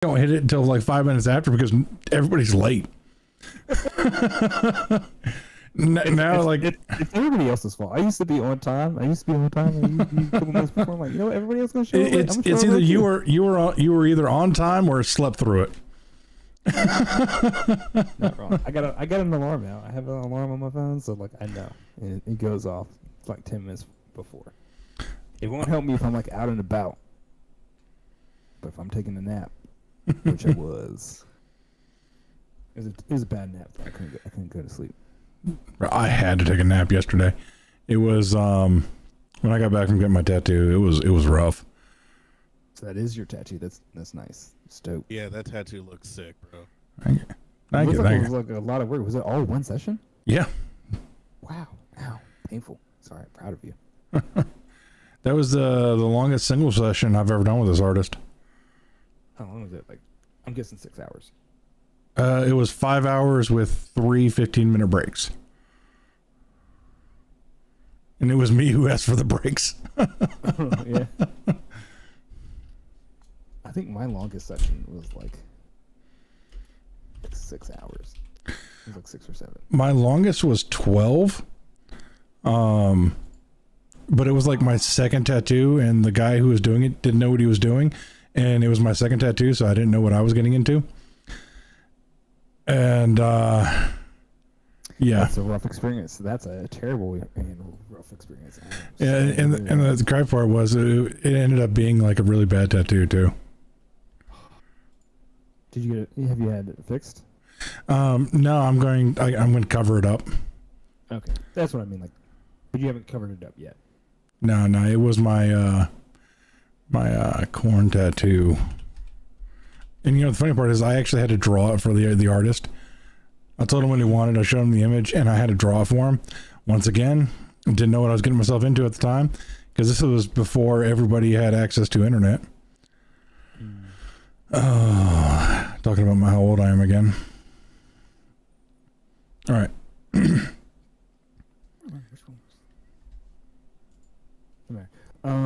don't hit it until like 5 minutes after because everybody's late. Now, it's everybody else's fault. I used to be on time. And you a couple minutes before. I'm like, everybody else gonna show up. It's either you were either on time or slept through it. Not wrong. I got an alarm now. I have an alarm on my phone, so like I know it goes off like 10 minutes before. It won't help me if I'm like out and about, but if I'm taking a nap, which I was, it was a bad nap. I couldn't go to sleep. I had to take a nap yesterday. It was when I got back from getting my tattoo. It was rough. So that is your tattoo. That's nice. It's dope. Yeah, that tattoo looks sick, bro. Thank you. It was like a lot of work. Was it all one session? Yeah. Wow. Ow. Painful. Sorry. Proud of you. That was the longest single session I've ever done with this artist. How long was it? Like, I'm guessing 6 hours. It was 5 hours with 3 15-minute breaks. And it was me who asked for the breaks. Yeah. I think my longest session was like 6 hours. It was like 6 or 7. My longest was 12. But it was like my second tattoo, and the guy who was doing it didn't know what he was doing, and it was my second tattoo, so I didn't know what I was getting into. And yeah, that's a rough experience. That's a terrible and rough experience. Yeah, and the cry part was it ended up being like a really bad tattoo too. Did you have you had it fixed? No, I'm going to cover it up. Okay, that's what I mean. Like, but you haven't covered it up yet. No, it was my corn tattoo. And the funny part is I actually had to draw it for the artist. I told him what he wanted, I showed him the image, and I had to draw it for him. Once again, didn't know what I was getting myself into at the time, because this was before everybody had access to internet. Oh, talking about how old I am again. All right.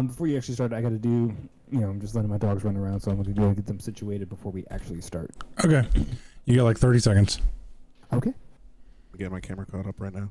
Before you actually start, I got to do, I'm just letting my dogs run around, so I'm going to go get them situated before we actually start. Okay. You got like 30 seconds. Okay. I get my camera caught up right now.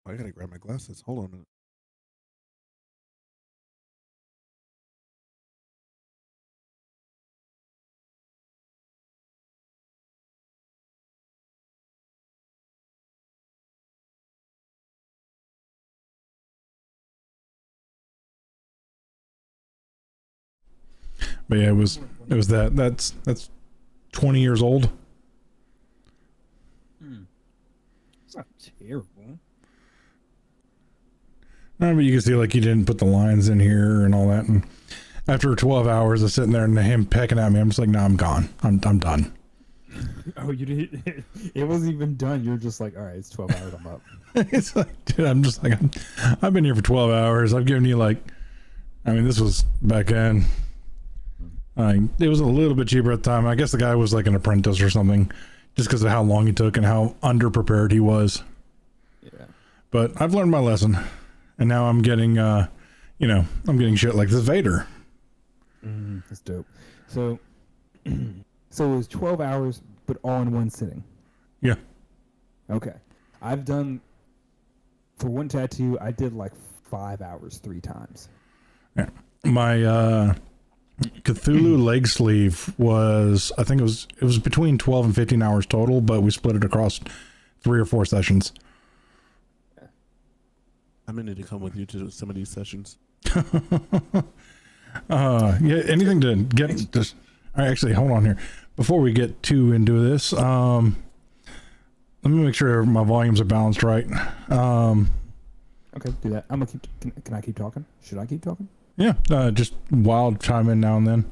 I gotta grab my glasses. Hold on a minute. But yeah, it was that's 20 years old. It's not terrible. No, but you can see like he didn't put the lines in here and all that. And after 12 hours of sitting there and him pecking at me, I'm just like, no, I'm gone. I'm done. Oh, you did? It wasn't even done. You're just like, all right, it's 12 hours. I'm up. It's like, dude, I'm just like, I've been here for 12 hours. I've given you like, this was back then. It was a little bit cheaper at the time. I guess the guy was like an apprentice or something, just because of how long he took and how underprepared he was. Yeah. But I've learned my lesson, and now I'm getting, I'm getting shit like this Vader. That's dope. So it was 12 hours, but all in one sitting. Yeah. Okay. I've done, for one tattoo, I did like 5 hours 3 times. Yeah. My Cthulhu leg sleeve was, I think it was between 12 and 15 hours total, but we split it across 3 or 4 sessions. I'm gonna need to come with you to some of these sessions. Yeah, anything to get this. Actually, hold on here. before we get too into this, let me make sure my volumes are balanced right. Okay, do that. I'm gonna keep. Can I keep talking? Should I keep talking? Yeah, just wild chime in now and then.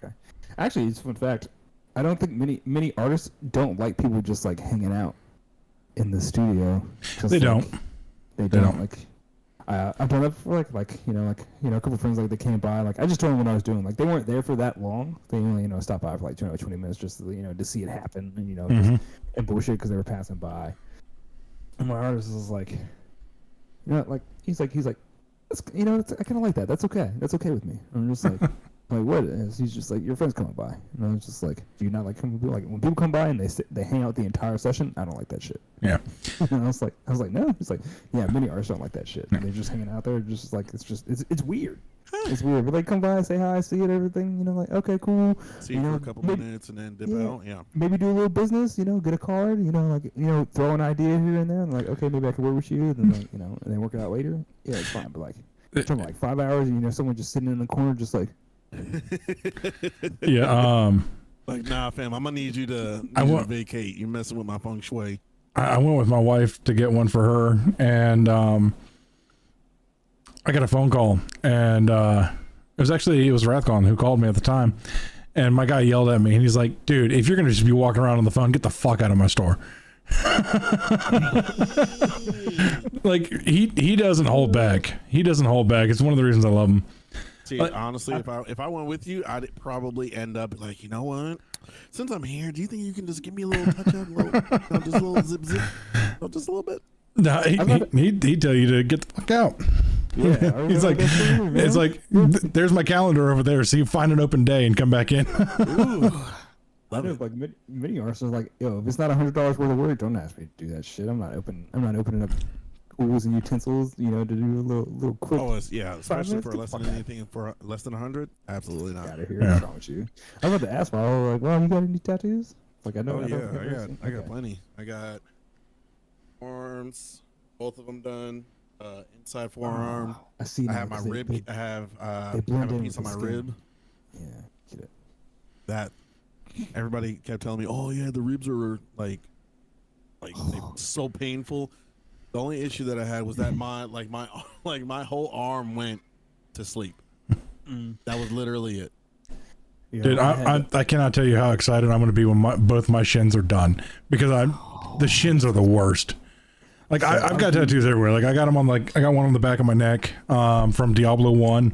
Okay. Actually, it's a fun fact. I don't think many artists don't like people just like hanging out in the studio. Just, They don't. They don't. Like, I've done that before. A couple friends like they came by. Like, I just told them what I was doing. Like, they weren't there for that long. They only stopped by for like 20 minutes just to see it happen and Mm-hmm. and bullshit because they were passing by. And my artist was like, he's like, that's, I kind of like that. That's okay. That's okay with me. And I'm just like. Like, what is? He's just like, your friend's coming by. And I was just like, do you not like when people come by and they hang out the entire session? I don't like that shit. Yeah. And I was like, no. He's like, yeah, many artists don't like that shit. Yeah. They're just hanging out there, it's weird. It's weird. But they come by, say hi, see it, everything. Like, okay, cool. See you for a couple minutes and then dip out. Yeah. Maybe do a little business. Get a card. Throw an idea here and there. And like, okay, maybe I can work with you. And then and then work it out later. Yeah, it's fine. But like, talking like 5 hours. Someone just sitting in the corner, just like. Yeah. Like, nah, fam, I'm gonna need you to vacate. You're messing with my feng shui. I went with my wife to get one for her, and I got a phone call, and it was Rathcon who called me at the time, and my guy yelled at me, and he's like, "Dude, if you're gonna just be walking around on the phone, get the fuck out of my store." Like he doesn't hold back. He doesn't hold back. It's one of the reasons I love him. See, honestly, if I went with you, I'd probably end up like, you know what? Since I'm here, do you think you can just give me a little touch up, just a little zip, just a little bit? No, he'd tell you to get the fuck out. Yeah, he's like, it's like, there's my calendar over there. So you find an open day and come back in. Ooh, love it. Like many artists are like, yo, if it's not $100 worth of work, don't ask me to do that shit. I'm not opening up tools and utensils, to do a little quick. Oh, yeah, especially for less than 100. Absolutely not. Out of here, what's wrong with you? I was about to ask, like, well, you got any tattoos? Like, I know. I got plenty. I got arms, both of them done. Inside forearm. I see. I have my rib. I have a piece on my rib. Yeah, get it. That everybody kept telling me, oh yeah, the ribs are like they're so painful. The only issue that I had was that my whole arm went to sleep. That was literally it. Yeah, dude, I cannot tell you how excited I'm going to be when both my shins are done, because the shins are the worst. Like, so I've got tattoos everywhere. Like, I got one on the back of my neck from Diablo 1.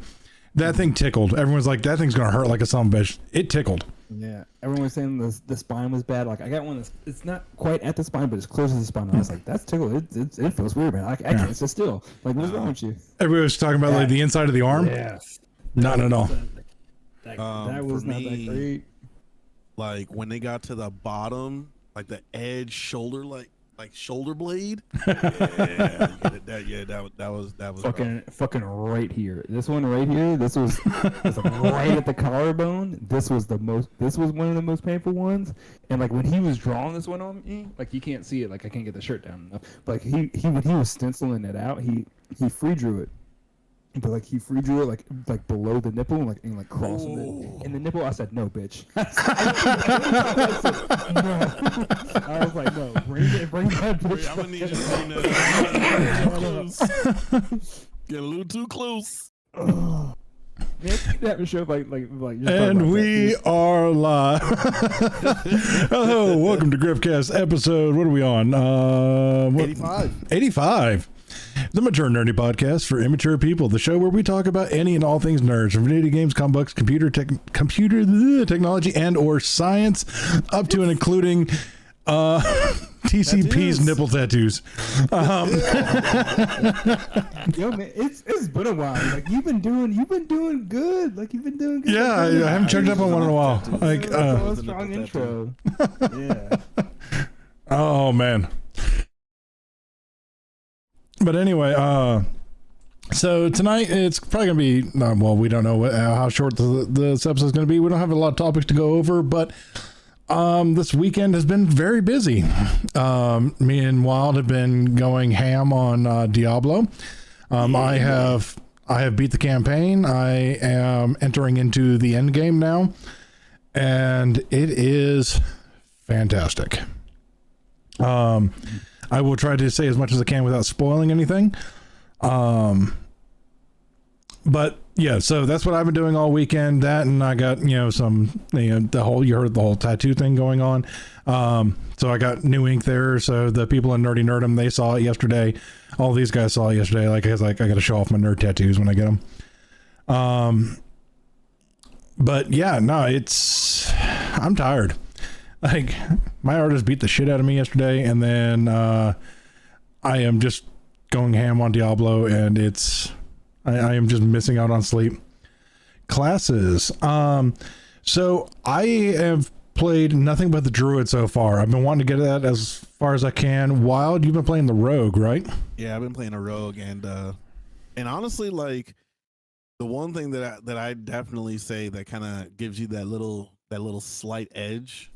That thing tickled. Everyone's like, that thing's going to hurt like a son of a bitch. It tickled. Yeah, everyone was saying the spine was bad. Like, I got one that's, it's not quite at the spine, but it's close to the spine. And I was like, that's tickled. It feels weird, man. I can't sit still. Like, what's wrong with you? Everybody was talking about like the inside of the arm. Yes. Not at all. That was not that great. Like, when they got to the bottom, like the edge shoulder, like shoulder blade. That was fucking right here. This one right here. This was right at the collarbone. This was one of the most painful ones. And like when he was drawing this one on me, like you can't see it. Like I can't get the shirt down enough. But like when he was stenciling it out, he free drew it. But like he free drew it like below the nipple and like crossing it. And the nipple, I said, no, bitch. No. I was like, no, bring that bitch. I'm gonna need you to bring that. Get a little too close. Man, that show and we are live. Hello, welcome to Griffcast episode. What are we on? 85. 85. The Mature Nerdy Podcast for immature people. The show where we talk about any and all things nerds, from video games, comic books, computer technology, and or science, up to and including TCP's nipple tattoos. Yo, man, it's been a while. Like you've been doing good. Like you've been doing good. Yeah, I haven't checked up on one in a while. Like, strong intro. Yeah. Oh man. But anyway, so tonight it's probably gonna be we don't know how short this episode is gonna be. We don't have a lot of topics to go over, but this weekend has been very busy. Me and Wild have been going ham on Diablo. I have beat the campaign. I am entering into the end game now, and it is fantastic. I will try to say as much as I can without spoiling anything. But yeah, so that's what I've been doing all weekend. That, and I got, you heard the whole tattoo thing going on. So I got new ink there. So the people in Nerdy Nerdum, they saw it yesterday. All these guys saw it yesterday. I got to show off my nerd tattoos when I get them. But yeah, no, I'm tired. Like, my artist beat the shit out of me yesterday, and then I am just going ham on Diablo, and I am just missing out on sleep. Classes. So I have played nothing but the Druid so far. I've been wanting to get that as far as I can. Wild, you've been playing the Rogue, right? Yeah, I've been playing a Rogue, and honestly, like, the one thing that I definitely say that kind of gives you that little slight edge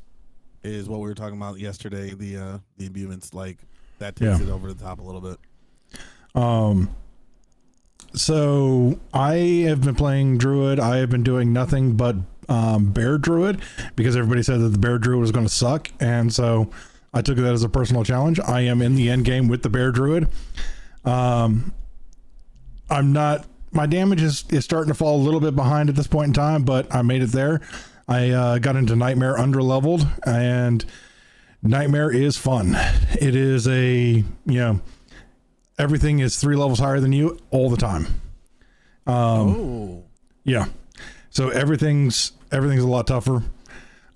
is what we were talking about yesterday. The imbuements, like, that takes it over the top a little bit. So I have been playing Druid. I have been doing nothing but Bear Druid, because everybody said that the Bear Druid was going to suck, and so I took that as a personal challenge. I am in the end game with the Bear Druid. My damage is starting to fall a little bit behind at this point in time, but I made it there. I got into Nightmare under leveled, and Nightmare is fun. It is everything is 3 levels higher than you all the time. Yeah. So everything's a lot tougher.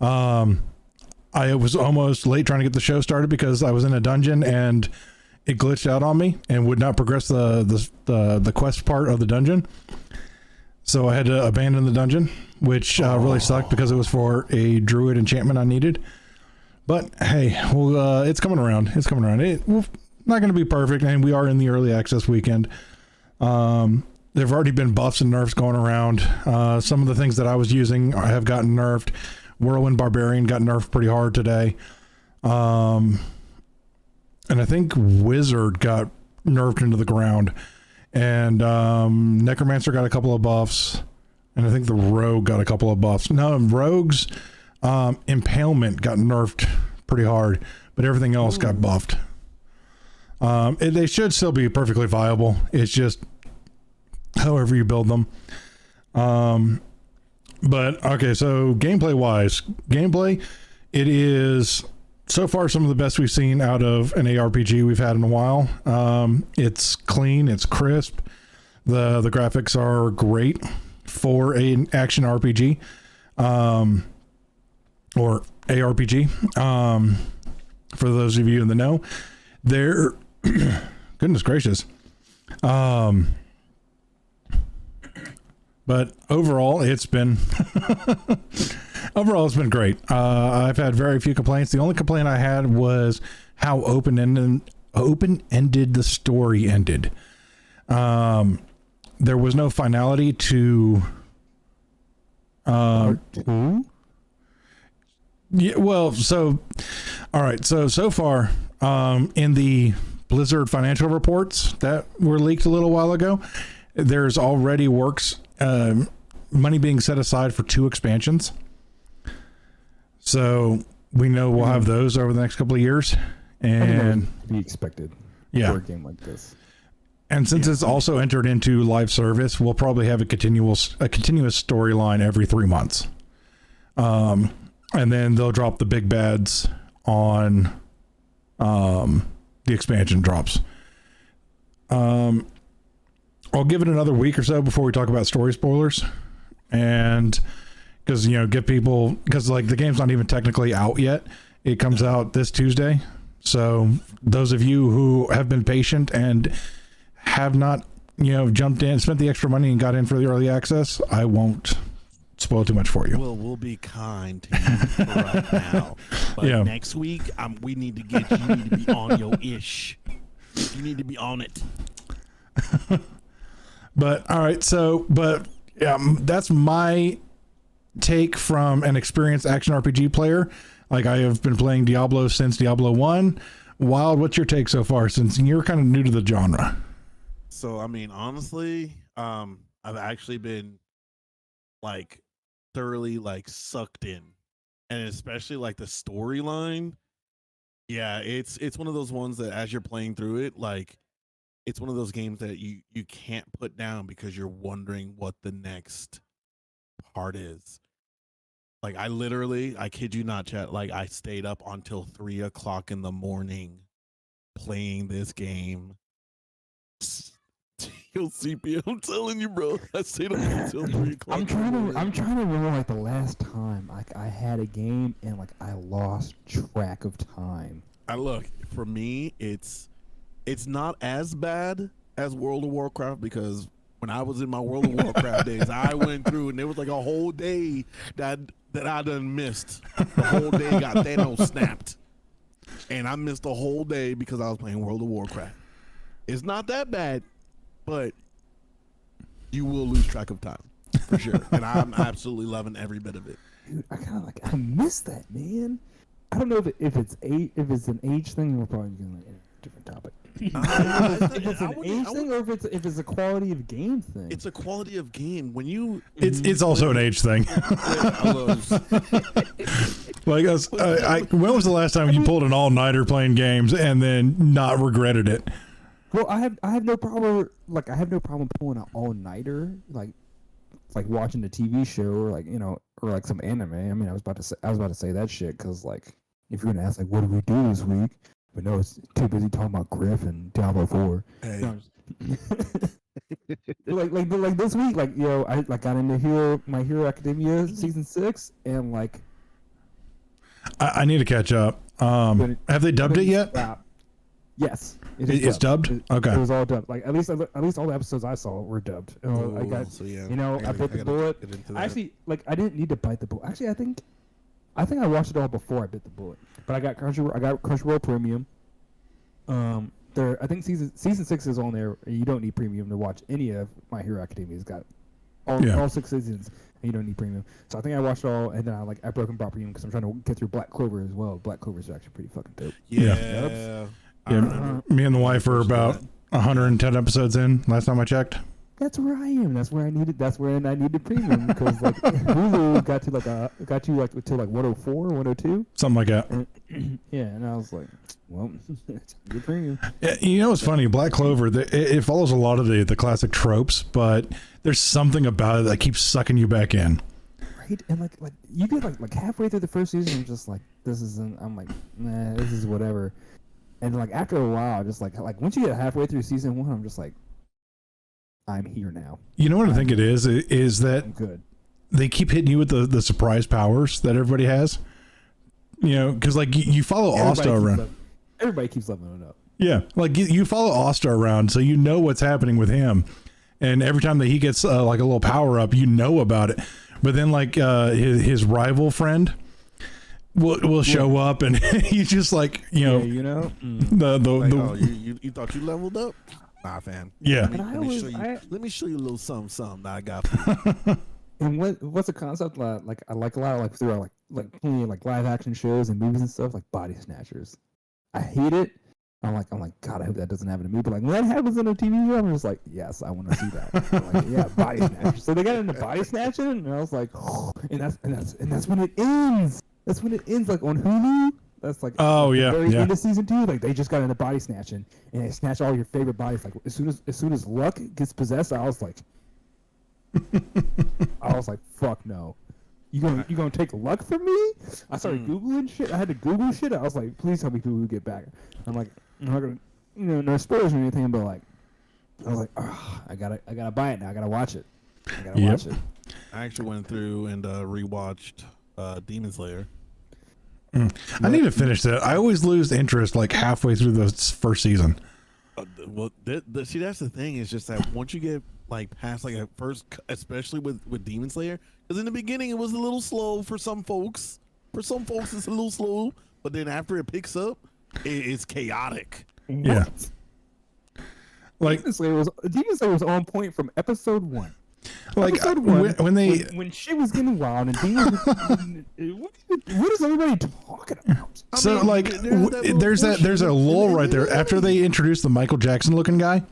I was almost late trying to get the show started because I was in a dungeon and it glitched out on me and would not progress the quest part of the dungeon. So I had to abandon the dungeon, which really sucked because it was for a druid enchantment I needed. But hey, well, it's coming around. It's coming around. We're not going to be perfect, and we are in the early access weekend. There've already been buffs and nerfs going around. Some of the things that I was using have gotten nerfed. Whirlwind Barbarian got nerfed pretty hard today. And I think Wizard got nerfed into the ground. And Necromancer got a couple of buffs. And I think the Rogue got a couple of buffs. No, Rogue's Impalement got nerfed pretty hard, but everything else got buffed. They should still be perfectly viable. It's just however you build them. But okay, so gameplay wise, it is so far some of the best we've seen out of an ARPG we've had in a while. It's clean, it's crisp. The graphics are great for an action RPG, or ARPG. For those of you in the know, they're goodness gracious. But overall, it's been great. I've had very few complaints. The only complaint I had was how open-ended the story ended. There was no finality to. Yeah. Well, so all right. So far, in the Blizzard financial reports that were leaked a little while ago, there's already money being set aside for 2 expansions. So we know we'll have those over the next couple of years, and to be expected. Yeah, for a game like this. And since it's also entered into live service, we'll probably have a continuous storyline every 3 months. And then they'll drop the big bads on the expansion drops. I'll give it another week or so before we talk about story spoilers, and because get people, because like the game's not even technically out yet. It comes out this Tuesday, so those of you who have been patient and have not jumped in, spent the extra money and got in for the early access, I won't spoil too much for you. Well, we'll be kind to you for right now, but next week we need to get you need to be on your ish. You need to be on it. But all right, that's my take from an experienced action RPG player. Like, I have been playing Diablo since Diablo 1. Wild, what's your take so far, since you're kind of new to the genre? So, I mean, honestly, I've actually been like thoroughly like sucked in, and especially like the storyline. Yeah, it's one of those ones that as you're playing through it, like it's one of those games that you can't put down because you're wondering what the next part is. Like I kid you not, chat. Like I stayed up until 3 o'clock in the morning playing this game. Yo, CP, I'm telling you, bro. I stayed up until 3 o'clock. I'm trying to remember like the last time like I had a game and like I lost track of time. Look, for me, it's not as bad as World of Warcraft, because when I was in my World of Warcraft days, I went through and there was like a whole day that I done missed. The whole day got Thanos snapped, and I missed the whole day because I was playing World of Warcraft. It's not that bad, but you will lose track of time for sure. And I'm absolutely loving every bit of it. Dude, I miss that, man. I don't know if it's an age thing. We're probably going to a different topic. If it's an age thing, or if it's a quality of game thing. It's a quality of game. When you It's also an age thing. Like us, when was the last time you pulled an all-nighter playing games and then not regretted it? Well, I have no problem. Like I have no problem pulling an all-nighter, like watching a TV show or like or like some anime. I mean, I was about to say that shit because like if you're gonna ask like what did we do this week, but no, it's too busy talking about Griff and Diablo 4. Hey. No, like this week, like I like got into My Hero Academia season 6, and like I need to catch up. Have they dubbed it yet? Yes, It's dubbed. Okay, it was all dubbed. Like at least all the episodes I saw were dubbed. I got, so yeah, I bit the bullet. Actually, like I didn't need to bite the bullet. Actually, I think I watched it all before I bit the bullet. But I got Crunchyroll Premium. I think season 6 is on there. You don't need premium to watch any of My Hero Academia. It's got all 6 seasons, and you don't need premium. So I think I watched it all, and then I broke and bought premium because I'm trying to get through Black Clover as well. Black Clover is actually pretty fucking dope. Yeah. Yeah, me and the wife are about 110 episodes in. Last time I checked. That's where I am. That's where I needed premium because like Hulu got you to like 104, 102. Something like that. Yeah, and I was like, well, it's good premium. Yeah, you know what's funny? Black Clover, it follows a lot of the classic tropes, but there's something about it that keeps sucking you back in. Right? And like you get like halfway through the first season, I'm just like, this isn't. I'm like, nah, this is whatever. And like after a while, just like once you get halfway through season 1, I'm just like, I'm here now. You know what I think it is that I'm good. They keep hitting you with the surprise powers that everybody has. You know, because like you follow Asta around. Everybody keeps leveling it up. Yeah, like you follow Asta around, so you know what's happening with him. And every time that he gets like a little power up, you know about it. But then like his rival friend will show up, and he's just like oh, you thought you leveled up? Nah, fam. Yeah. Let me show you a little something that I got for you. And what's the concept like? I like a lot of like throughout like plenty of like live action shows and movies and stuff like Body Snatchers. I hate it. I'm like God, I hope that doesn't happen to me. But like when that happens in a TV show, I'm just like, yes, I want to see that. I'm like, yeah, Body Snatchers. So they got into Body Snatching, and I was like, oh, and that's when it ends. That's when it ends, like on Hulu. That's like very end of season 2. Like they just got into Body Snatching, and they snatch all your favorite bodies. Like as soon as Luck gets possessed, I was like, fuck no. You gonna take Luck from me? I started googling shit. I had to Google shit. I was like, please tell me who get back. I'm like, I'm not gonna, no spoilers or anything, but like, I was like, oh, I gotta buy it now. I gotta watch it. Watch it. I actually went through and rewatched Demon Slayer. I need to finish that. I always lose interest like halfway through the first season. Well, see, that's the thing. Is just that once you get like past like a first, especially with Demon Slayer, because in the beginning it was a little slow for some folks. For some folks, it's a little slow, but then after it picks up, it's chaotic. Yeah. Like Demon Slayer was on point from episode 1. Like episode 1, when shit was getting wild and demons, what is everybody talking about? So like there's a lull right there after they introduced the Michael Jackson looking guy.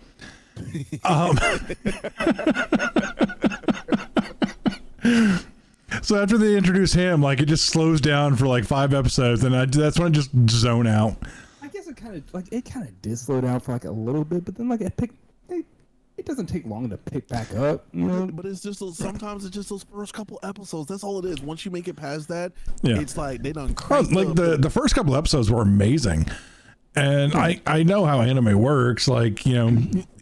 So after they introduce him, like it just slows down for like 5 episodes, and that's when I just zone out. I guess it kind of did slow down for like a little bit, but then like it doesn't take long to pick back up, you know. But it's just sometimes it's just those first couple episodes. That's all it is. Once you make it past that, Yeah. it's like they done Oh, cranked like up. the first couple episodes were amazing, and I know how anime works. Like, you know,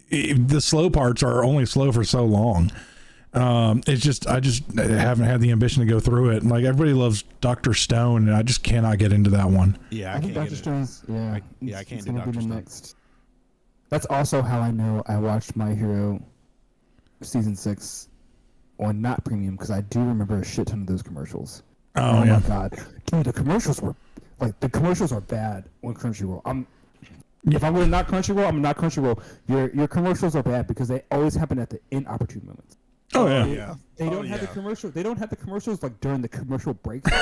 the slow parts are only slow for so long. It's just I haven't had the ambition to go through it. Like everybody loves Dr. Stone, and I just cannot get into that one. Yeah, I I think can't Dr. get it. Stone's, I it's can't do gonna be Dr. the Stone. next. That's also how I know I watched My Hero season 6 on not premium, because I do remember a shit ton of those commercials. Oh, my yeah. god, dude, the commercials are bad on Crunchyroll. If I'm going to not Crunchyroll, I'm not Crunchyroll. Your commercials are bad because they always happen at the inopportune moments. Oh yeah. Yeah. They Oh, don't have the yeah. commercial. They don't have the commercials like during the commercial breaks. They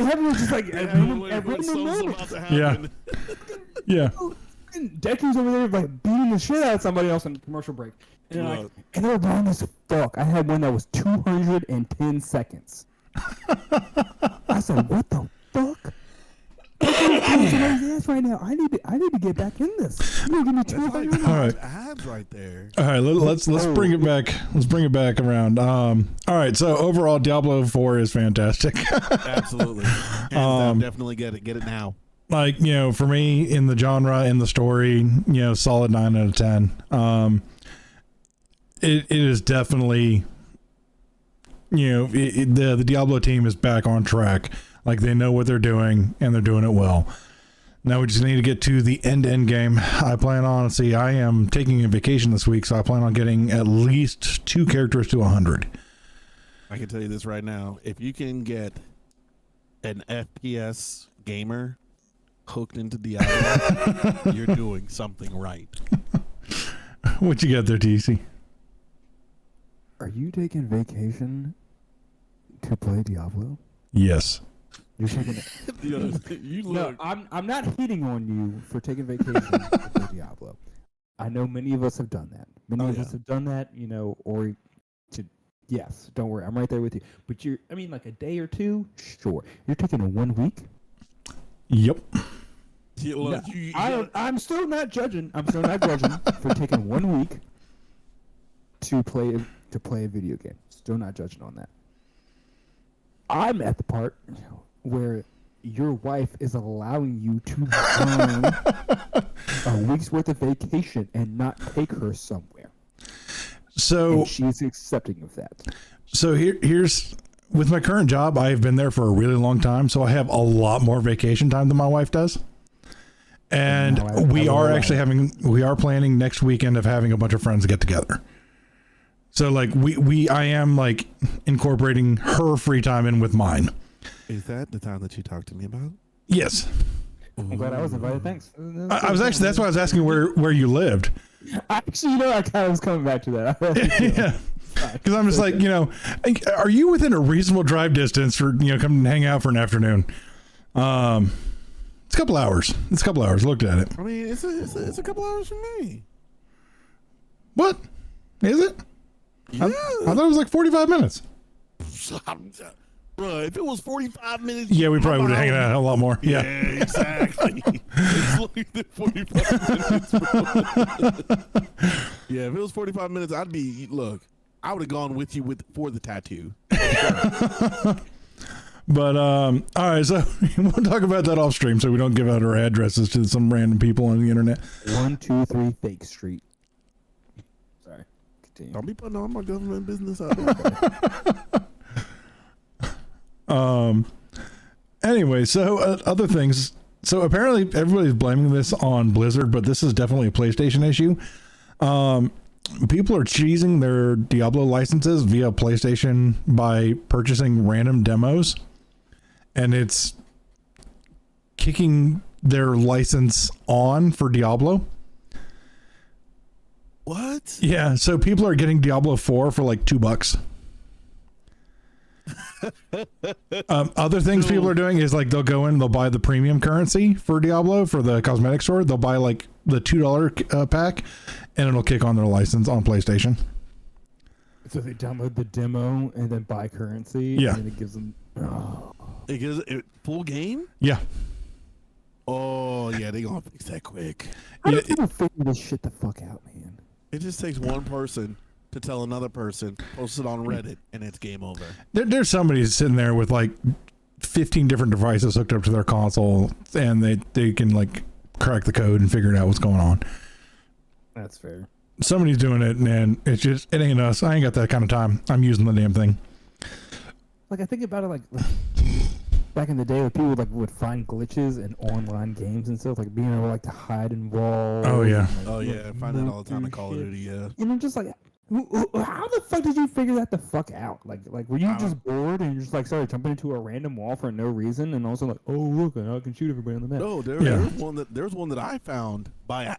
have them just like at random moments. Yeah. Yeah. Deku's over there like beating the shit out of somebody else on the commercial break, and they're like, Look. and they're long as fuck. I had one that was 210 seconds. I said, "What the fuck?" Right now, I need to get back in this. You give me That's like 200. All right. abs right there. All right, let's bring it back. Let's bring it back around. All right, so overall, Diablo 4 is fantastic. Absolutely. Hands down, definitely get it. Get it now. Like, you know, for me, in the genre, in the story, you know, solid 9 out of 10. It is definitely, you know, the Diablo team is back on track. Like, they know what they're doing, and they're doing it well. Now we just need to get to the end game. I am taking a vacation this week, so I plan on getting at least 2 characters to 100. I can tell you this right now. If you can get an FPS gamer hooked into Diablo, you're doing something right. What you got there, TC? Are you taking vacation to play Diablo? Yes. You're taking it. You No, look. I'm not hitting on you for taking vacation to play Diablo. I know many of us have done that. Many of us have done that, you know, or to yes, don't worry, I'm right there with you. But like a day or two, sure. You're taking a 1 week. Yep. You look, No, I'm still not judging. I'm still not judging for taking 1 week to play a video game. Still not judging on that. I'm at the part where your wife is allowing you to earn a week's worth of vacation and not take her somewhere. So And she's accepting of that. So here's with my current job, I've been there for a really long time, so I have a lot more vacation time than my wife does. And we are planning next weekend of having a bunch of friends get together. So like I am like incorporating her free time in with mine. Is that the time that you talked to me about? Yes. I'm glad I was invited. Thanks. I was actually, that's why I was asking where you lived. Actually, you know, I kind of was coming back to that. Yeah. Because I'm just like, you know, are you within a reasonable drive distance for, you know, come and hang out for an afternoon? It's a couple hours. Looked at it. I mean, it's a couple hours from me. What? Is it? Yeah. I thought it was like 45 minutes. Bro, if it was 45 minutes. Yeah, we probably would have hanging out a lot more. Yeah. Exactly. It's like 45 minutes, bro. Yeah, if it was 45 minutes, I would have gone with you for the tattoo. But all right, so we'll talk about that off stream so we don't give out our addresses to some random people on the internet. 123 Fake Street. Sorry. Continue. Don't be putting all my government business out there. Anyway, so other things. So apparently everybody's blaming this on Blizzard, but this is definitely a PlayStation issue. People are cheesing their Diablo licenses via PlayStation by purchasing random demos, and it's kicking their license on for Diablo. What? Yeah, so people are getting Diablo 4 for like $2. Other things people are doing is like they'll go in, they'll buy the premium currency for Diablo for the cosmetic store. They'll buy like the $2 pack, and it'll kick on their license on PlayStation. So they download the demo and then buy currency. Yeah. And then it gives them. Oh. It gives it full game. Yeah. Oh yeah, they gonna fix that quick. How do Yeah, people figure this shit the fuck out, man? It just takes one person to tell another person, post it on Reddit, and it's game over. There's somebody sitting there with like 15 different devices hooked up to their console, and they can like crack the code and figure out what's going on. That's fair. Somebody's doing it, and it ain't us. I ain't got that kind of time. I'm using the damn thing. Like I think about it, like back in the day, when people would find glitches in online games and stuff, like being able like to hide in walls. Oh, yeah. and, like, Oh yeah, I find that all the time in move Call of through Duty. Yeah. shit. And I'm just like, how the fuck did you figure that the fuck out? Like were you just bored and you just like started jumping into a random wall for no reason, and also like, oh look, I can shoot everybody on the map. No, there's one that I found by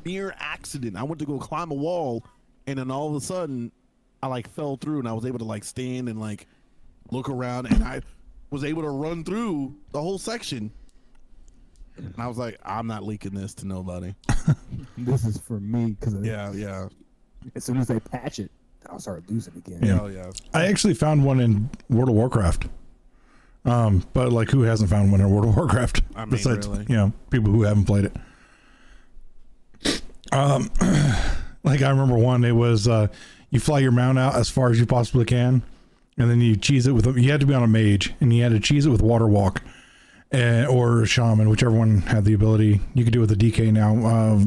mere accident. I went to go climb a wall, and then all of a sudden, I like fell through, and I was able to like stand and like look around, and I was able to run through the whole section. And I was like, I'm not leaking this to nobody. This is for me because Yeah. as soon as they patch it, I'll start losing again. Yeah. Oh yeah. I actually found one in World of Warcraft. But like, who hasn't found one in World of Warcraft? I mean, besides, really. people who haven't played it. Like I remember one. It was you fly your mount out as far as you possibly can, and then you cheese it with. You had to be on a mage, and you had to cheese it with water walk, or shaman, whichever one had the ability. You could do it with a DK now.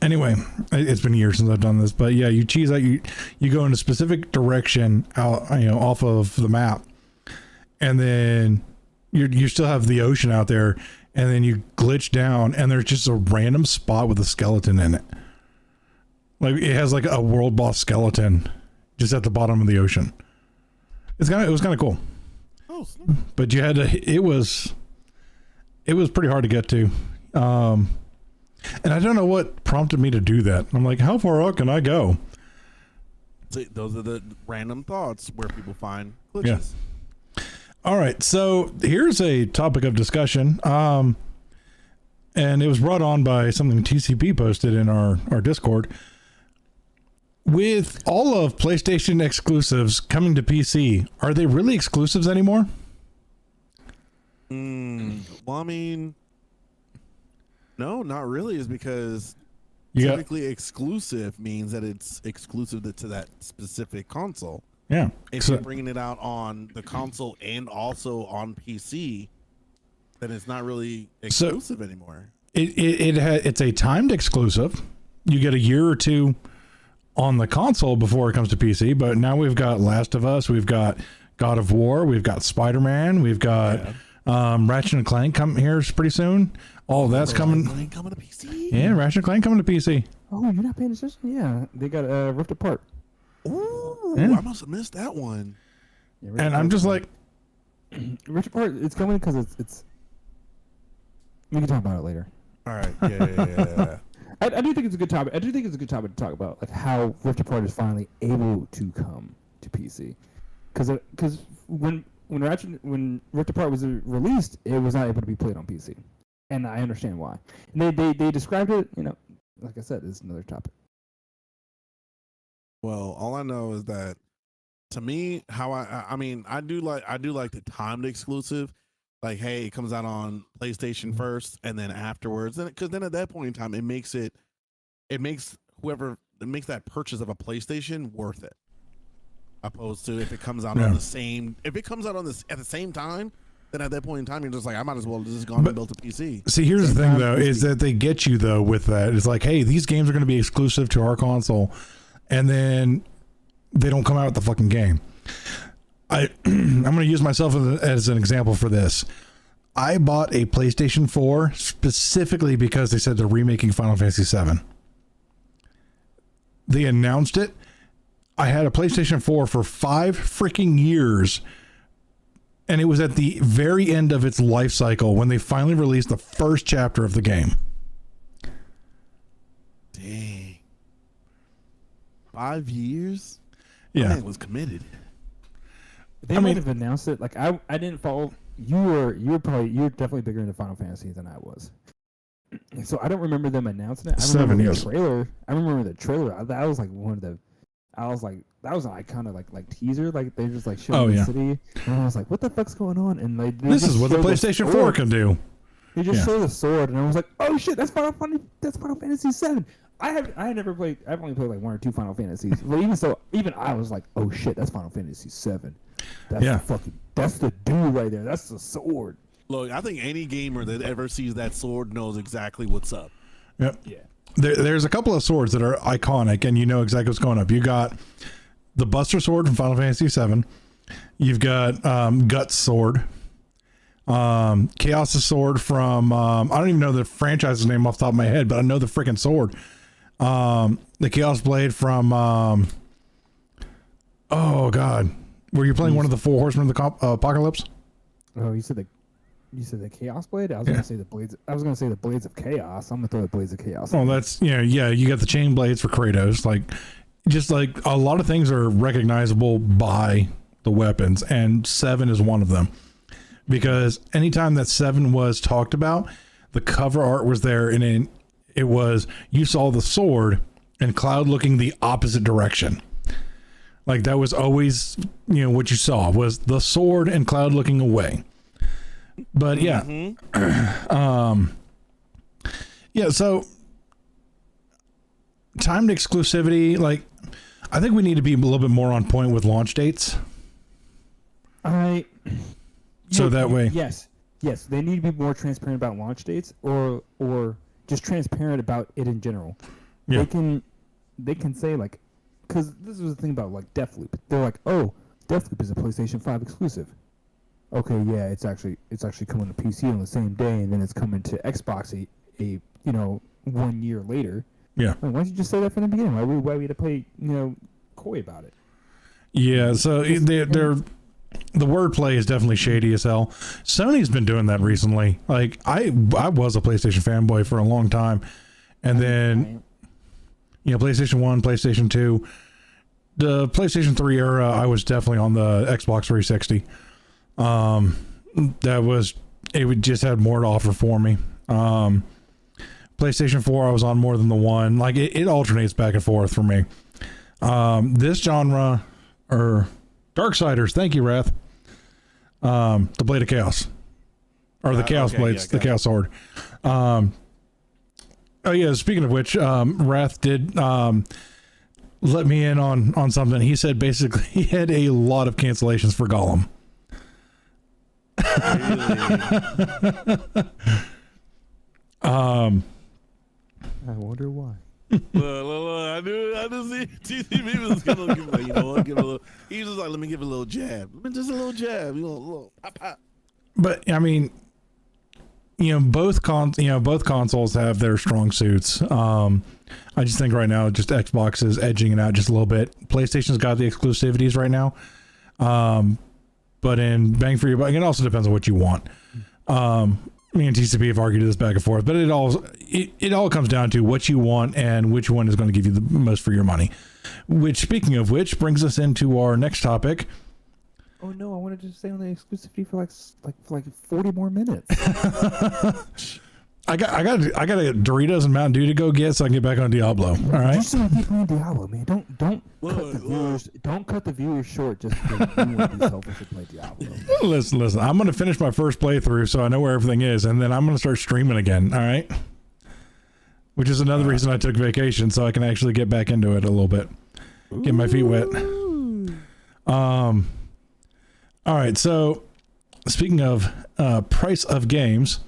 Anyway, it's been years since I've done this, but yeah, you cheese out. You go in a specific direction out, off of the map, and then you still have the ocean out there, and then you glitch down, and there's just a random spot with a skeleton in it. Like it has like a world boss skeleton just at the bottom of the ocean. It was kind of cool. Oh, snap. But you had to. It was pretty hard to get to. And I don't know what prompted me to do that. I'm like, how far out can I go? See, those are the random thoughts where people find glitches. Yeah. All right, so here's a topic of discussion. And it was brought on by something TCP posted in our Discord. With all of PlayStation exclusives coming to PC, are they really exclusives anymore? Well, I mean, no, not really, is because You got, typically exclusive means that it's exclusive to that specific console. yeah. If So- you're bringing it out on the console and also on PC, then it's not really exclusive anymore. it's a timed exclusive. You get a year or two on the console before it comes to PC, but now we've got Last of Us, we've got God of War, we've got Spider-Man, we've got Ratchet and Clank coming here pretty soon. All that's coming. Coming to PC. Yeah, Ratchet and Clank coming to PC. Oh, you're not paying attention? Yeah, they got Rift Apart. Ooh, Yeah. I must have missed that one. Yeah, Rift And I'm Apart. just like, Rift Apart. It's coming because it's. We can talk about it later. All right. Yeah. I do think it's a good topic. I do think it's a good topic to talk about, like how Rift Apart is finally able to come to PC, because when Rift Apart was released, it was not able to be played on PC, and I understand why. And they described it, like I said, it's another topic. Well, all I know is that, to me, how I mean, I do like the timed exclusive. Like, hey, it comes out on PlayStation first, and then afterwards, because then at that point in time, it makes that purchase of a PlayStation worth it, opposed to if it comes out at the same time, then at that point in time, you're just like, I might as well just go and build a PC. see, here's the thing though, is that they get you though with that. It's like, hey, these games are going to be exclusive to our console, and then they don't come out with the fucking game. I'm going to use myself as an example for this. I bought a PlayStation 4 specifically because they said they're remaking Final Fantasy 7. They announced it. I had a PlayStation 4 for 5 freaking years, and it was at the very end of its life cycle when they finally released the first chapter of the game. Dang. 5 years? Yeah. Man was committed. They might have announced it. Like I didn't follow. You're definitely bigger into Final Fantasy than I was. So I don't remember them announcing it. I 7 remember years. the trailer. I remember the trailer. That was like one of the. I was like, that was an iconic like teaser. Like they just like showing the city, and I was like, what the fuck's going on? And they this is what the PlayStation 4 can do. They just showed the sword, and I was like, oh shit, that's Final Fantasy 7. I've only played like 1 or 2 Final Fantasies. But even I was like, oh shit, that's Final Fantasy 7. That's the dude right there. That's the sword. Look, I think any gamer that ever sees that sword knows exactly what's up. Yep. Yeah. There's a couple of swords that are iconic, and you know exactly what's going up. You got the Buster Sword from Final Fantasy 7. You've got Guts Sword. Chaos' sword from I don't even know the franchise's name off the top of my head, but I know the freaking sword. The Chaos Blade from oh god, were you playing one of the 4 horsemen of the apocalypse? Oh, you said the Chaos Blade? I was gonna say the blades. I was gonna say the Blades of Chaos. I'm gonna throw the Blades of Chaos. Oh, that's you got the chain blades for Kratos. Like, just like a lot of things are recognizable by the weapons, and 7 is one of them. Because anytime that 7 was talked about, the cover art was there, and it was, you saw the sword and Cloud looking the opposite direction. Like that was always, what you saw was the sword and Cloud looking away. But yeah, so timed exclusivity, like I think we need to be a little bit more on point with launch dates. So that way, yes, they need to be more transparent about launch dates, or just transparent about it in general. Yeah. They can say like, because this is the thing about like Deathloop. They're like, oh, Deathloop is a PlayStation 5 exclusive. Okay, yeah, it's actually coming to PC on the same day, and then it's coming to Xbox a 1 year later. Yeah. Like, why don't you just say that from the beginning? Why we had to play coy about it? Yeah. So they're the wordplay is definitely shady as hell. Sony's been doing that recently. Like I was a PlayStation fanboy for a long time, and then PlayStation 1, PlayStation 2, the PlayStation 3 era, I was definitely on the Xbox 360. It would just had more to offer for me. PlayStation 4, I was on more than the 1. Like it alternates back and forth for me. This genre, or Darksiders, thank you, Wrath. The Blade of Chaos, or the Chaos Blades, the Chaos Sword. Oh yeah, speaking of which, Wrath did let me in on something. He said basically he had a lot of cancellations for Gollum. I wonder why. I knew TCB was gonna give give a little. He was just like, let me give it a little jab. Just a little jab, a little pop, pop. But I mean, both consoles have their strong suits. I just think right now, just Xbox is edging it out just a little bit. PlayStation's got the exclusivities right now. But in bang for your buck, it also depends on what you want. Me and TCP have argued this back and forth, but it all comes down to what you want and which one is going to give you the most for your money. Which, speaking of which, brings us into our next topic. Oh no, I wanted to stay on the exclusivity for like 40 more minutes. I got a Doritos and Mountain Dew to go get so I can get back on Diablo. All right. Just so keep playing Diablo, man. Don't cut the viewers short just because you want to be selfish and play Diablo. Listen. I'm gonna finish my first playthrough so I know where everything is, and then I'm gonna start streaming again. All right. Which is another reason I took vacation, so I can actually get back into it a little bit, get my feet wet. All right. So, speaking of price of games.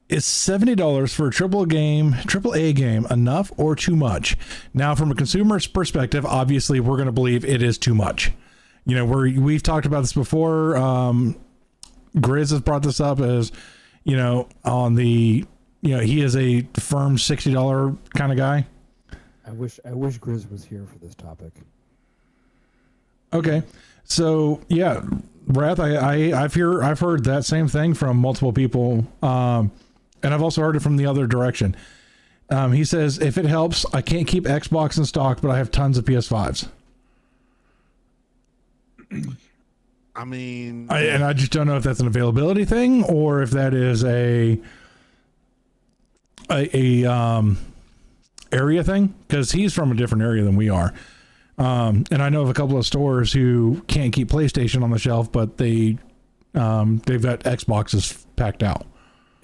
Is $70 for a AAA game enough or too much? Now, from a consumer's perspective, obviously, we're going to believe it is too much. We've talked about this before. Grizz has brought this up as, on the, he is a firm $60 kind of guy. I wish Grizz was here for this topic. Okay, so yeah, Wrath, I've heard that same thing from multiple people. And I've also heard it from the other direction. He says, if it helps, I can't keep Xbox in stock, but I have tons of PS5s. I mean... I just don't know if that's an availability thing or if that is a area thing, because he's from a different area than we are. And I know of a couple of stores who can't keep PlayStation on the shelf, but they've got Xboxes packed out.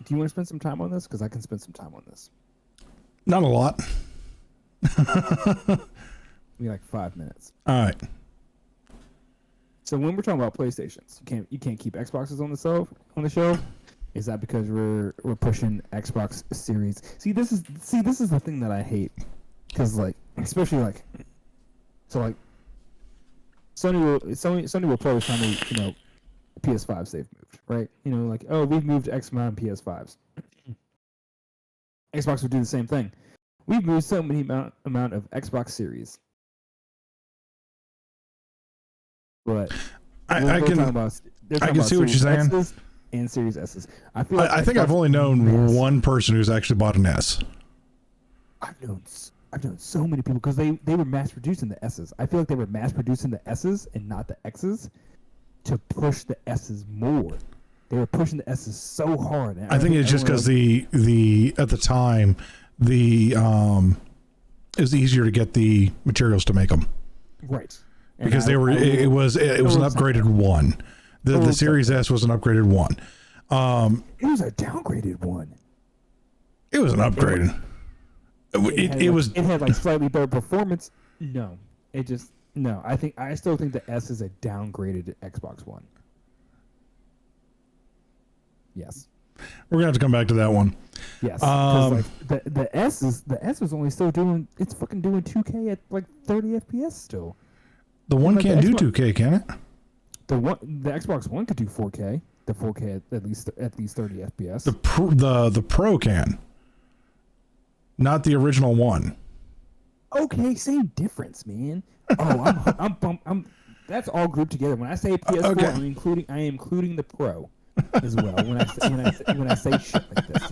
Do you want to spend some time on this? Because I can spend some time on this. Not a lot. Maybe like 5 minutes. All right. So when we're talking about PlayStations, you can't keep Xboxes on the shelf. Is that because we're pushing Xbox Series? See, this is the thing that I hate, because like, especially like, so like, Sony will probably tell me, PS5s they've moved, right? Like, oh, we've moved X amount of PS5s. Xbox would do the same thing. We've moved so many amount of Xbox Series. But I can see what you're saying. X's and Series S's. I think I've only known one person who's actually bought an S. I've known so many people because they were mass producing the S's. I feel like they were mass producing the S's and not the X's to push the S's more. They were pushing the S's so hard. I think it's just because the at the time it was easier to get the materials to make them. Right. Because it was an upgraded one. The Series S was an upgraded one. It was a downgraded one. It was an upgraded. It had like slightly better performance. No, I still think the S is a downgraded Xbox One. Yes. We're gonna have to come back to that one. Yes. The S was only still doing. It's fucking doing 2K at like 30 FPS still. The one can't do 2K, can it? The Xbox One could do 4K. The 4K at least 30 FPS. The Pro can. Not the original one. Okay, same difference, man. Oh, I'm that's all grouped together. When I say PS4, okay. I am including the Pro as well. When I say shit like this,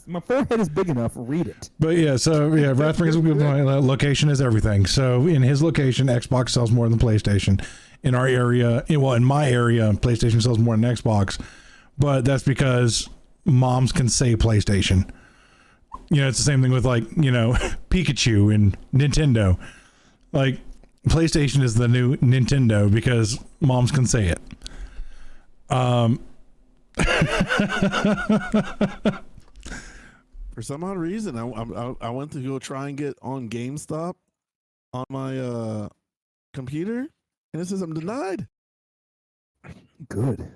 my forehead is big enough. Read it. But yeah, so yeah, Wrath brings up location is everything. So in his location, Xbox sells more than PlayStation. In our area, in my area, PlayStation sells more than Xbox. But that's because moms can say PlayStation. It's the same thing with Pikachu and Nintendo. Like, PlayStation is the new Nintendo because moms can say it. For some odd reason, I went to go try and get on GameStop on my computer, and it says I'm denied. Good. What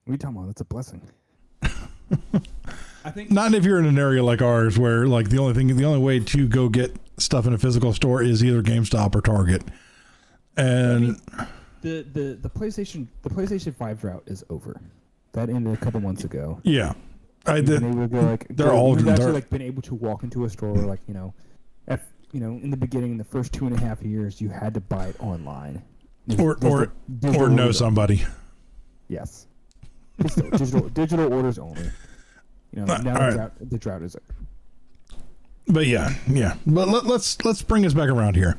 are you talking about? That's a blessing. I think not if you're in an area like ours where like the only way to go get stuff in a physical store is either GameStop or Target. And the PlayStation 5 drought is over. That ended a couple months ago. Yeah. They're all actually been able to walk into a store in the beginning, in the first 2.5 years, you had to buy it online. Or know somebody. Yes. Digital orders only. Now the drought is over. But yeah. But let's bring us back around here.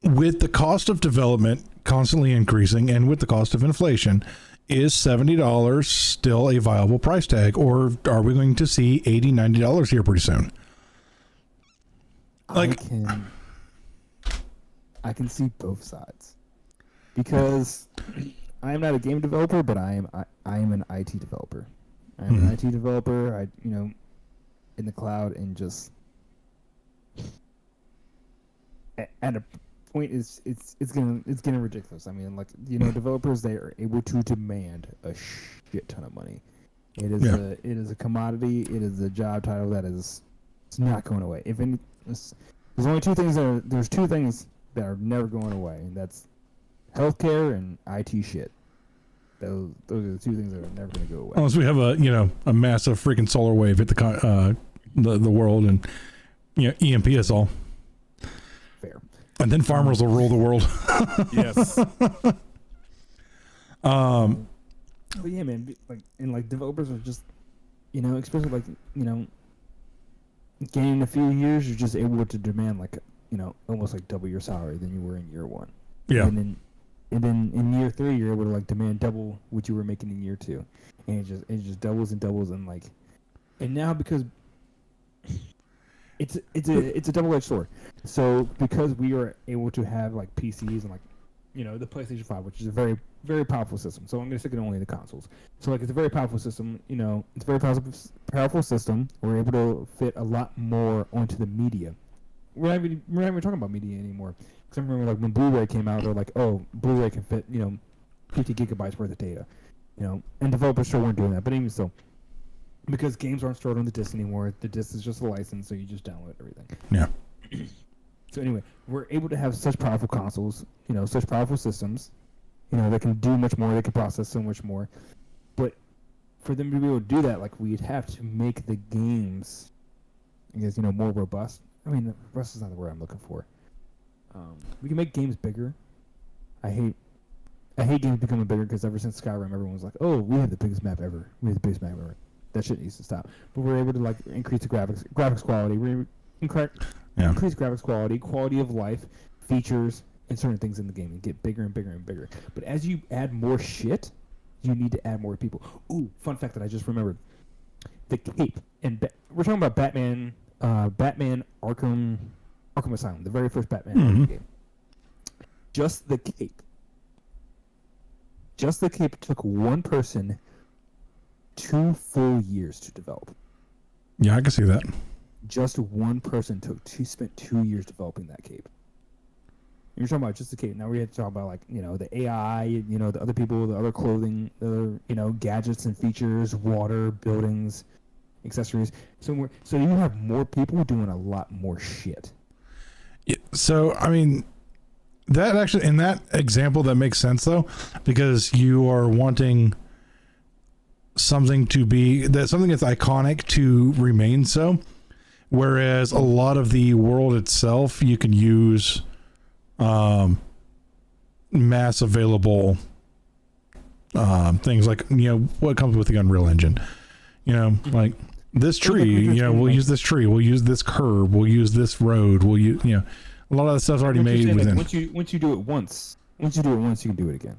With the cost of development constantly increasing and with the cost of inflation, is $70 still a viable price tag, or are we going to see $80, $90 here pretty soon? I can see both sides, because I am not a game developer, but I am an IT developer. I'm an IT developer. In the cloud, and just at a point it's getting ridiculous. I mean, developers, they are able to demand a shit ton of money. It is a commodity. It is a job title it's not going away. There's two things that are never going away, and that's healthcare and IT shit. Those are the two things that are never going to go away. Unless we have a massive freaking solar wave hit the world and EMP us all. Fair. And then farmers will rule the world. Yes. But yeah, man, developers are just, especially gaining a few years, you're just able to demand almost double your salary than you were in year one. Yeah. And then in year 3, you're able to demand double what you were making in year 2, and it just doubles and doubles, and now because it's a double-edged sword. So because we are able to have like PCs and like, you know, the PlayStation 5, which is a very, very powerful system. So I'm going to stick it only in the consoles. So like it's a very powerful system. You know, it's a very powerful system. We're able to fit a lot more onto the media. We're not even talking about media anymore. Because I remember like when Blu-ray came out, they're like, oh, Blu-ray can fit, you know, 50 gigabytes worth of data. You know, and developers sure weren't doing that. But even so, because games aren't stored on the disc anymore, the disc is just a license, so you just download everything. Yeah. So anyway, we're able to have such powerful consoles, you know, such powerful systems, you know, that can do much more, they can process so much more. But for them to be able to do that, like, we'd have to make the games, I guess, you know, more robust. I mean, robust is not the word I'm looking for. We can make games bigger. I hate games becoming bigger because ever since Skyrim, everyone was like, oh, we have the biggest map ever. We have the biggest map ever. That shit needs to stop. But we're able to, like, increase the graphics quality. Increase graphics quality of life, features, and certain things in the game, and get bigger and bigger and bigger. But as you add more shit, you need to add more people. Ooh, fun fact that I just remembered: the cape. And we're talking about Batman Arkham Asylum, the very first Batman game. Just the cape took one person 2 full years to develop. Yeah, I can see that. Just one person spent 2 years developing that cape. You're talking about just the cape. Now we have to talk about, like, you know, the AI, you know, the other people, the other clothing, the other, you know, gadgets and features, water, buildings, accessories. So you have more people doing a lot more shit. Yeah, so I mean, that actually, in that example, that makes sense though, because you are wanting something that's iconic to remain so. Whereas a lot of the world itself, you can use mass available things like, you know, what comes with the Unreal Engine. You know, like this tree, you know, we'll use this tree, we'll use this curb, we'll use this road, we'll use, you know, a lot of that stuff's already made within. Like, once you do it once, you can do it again.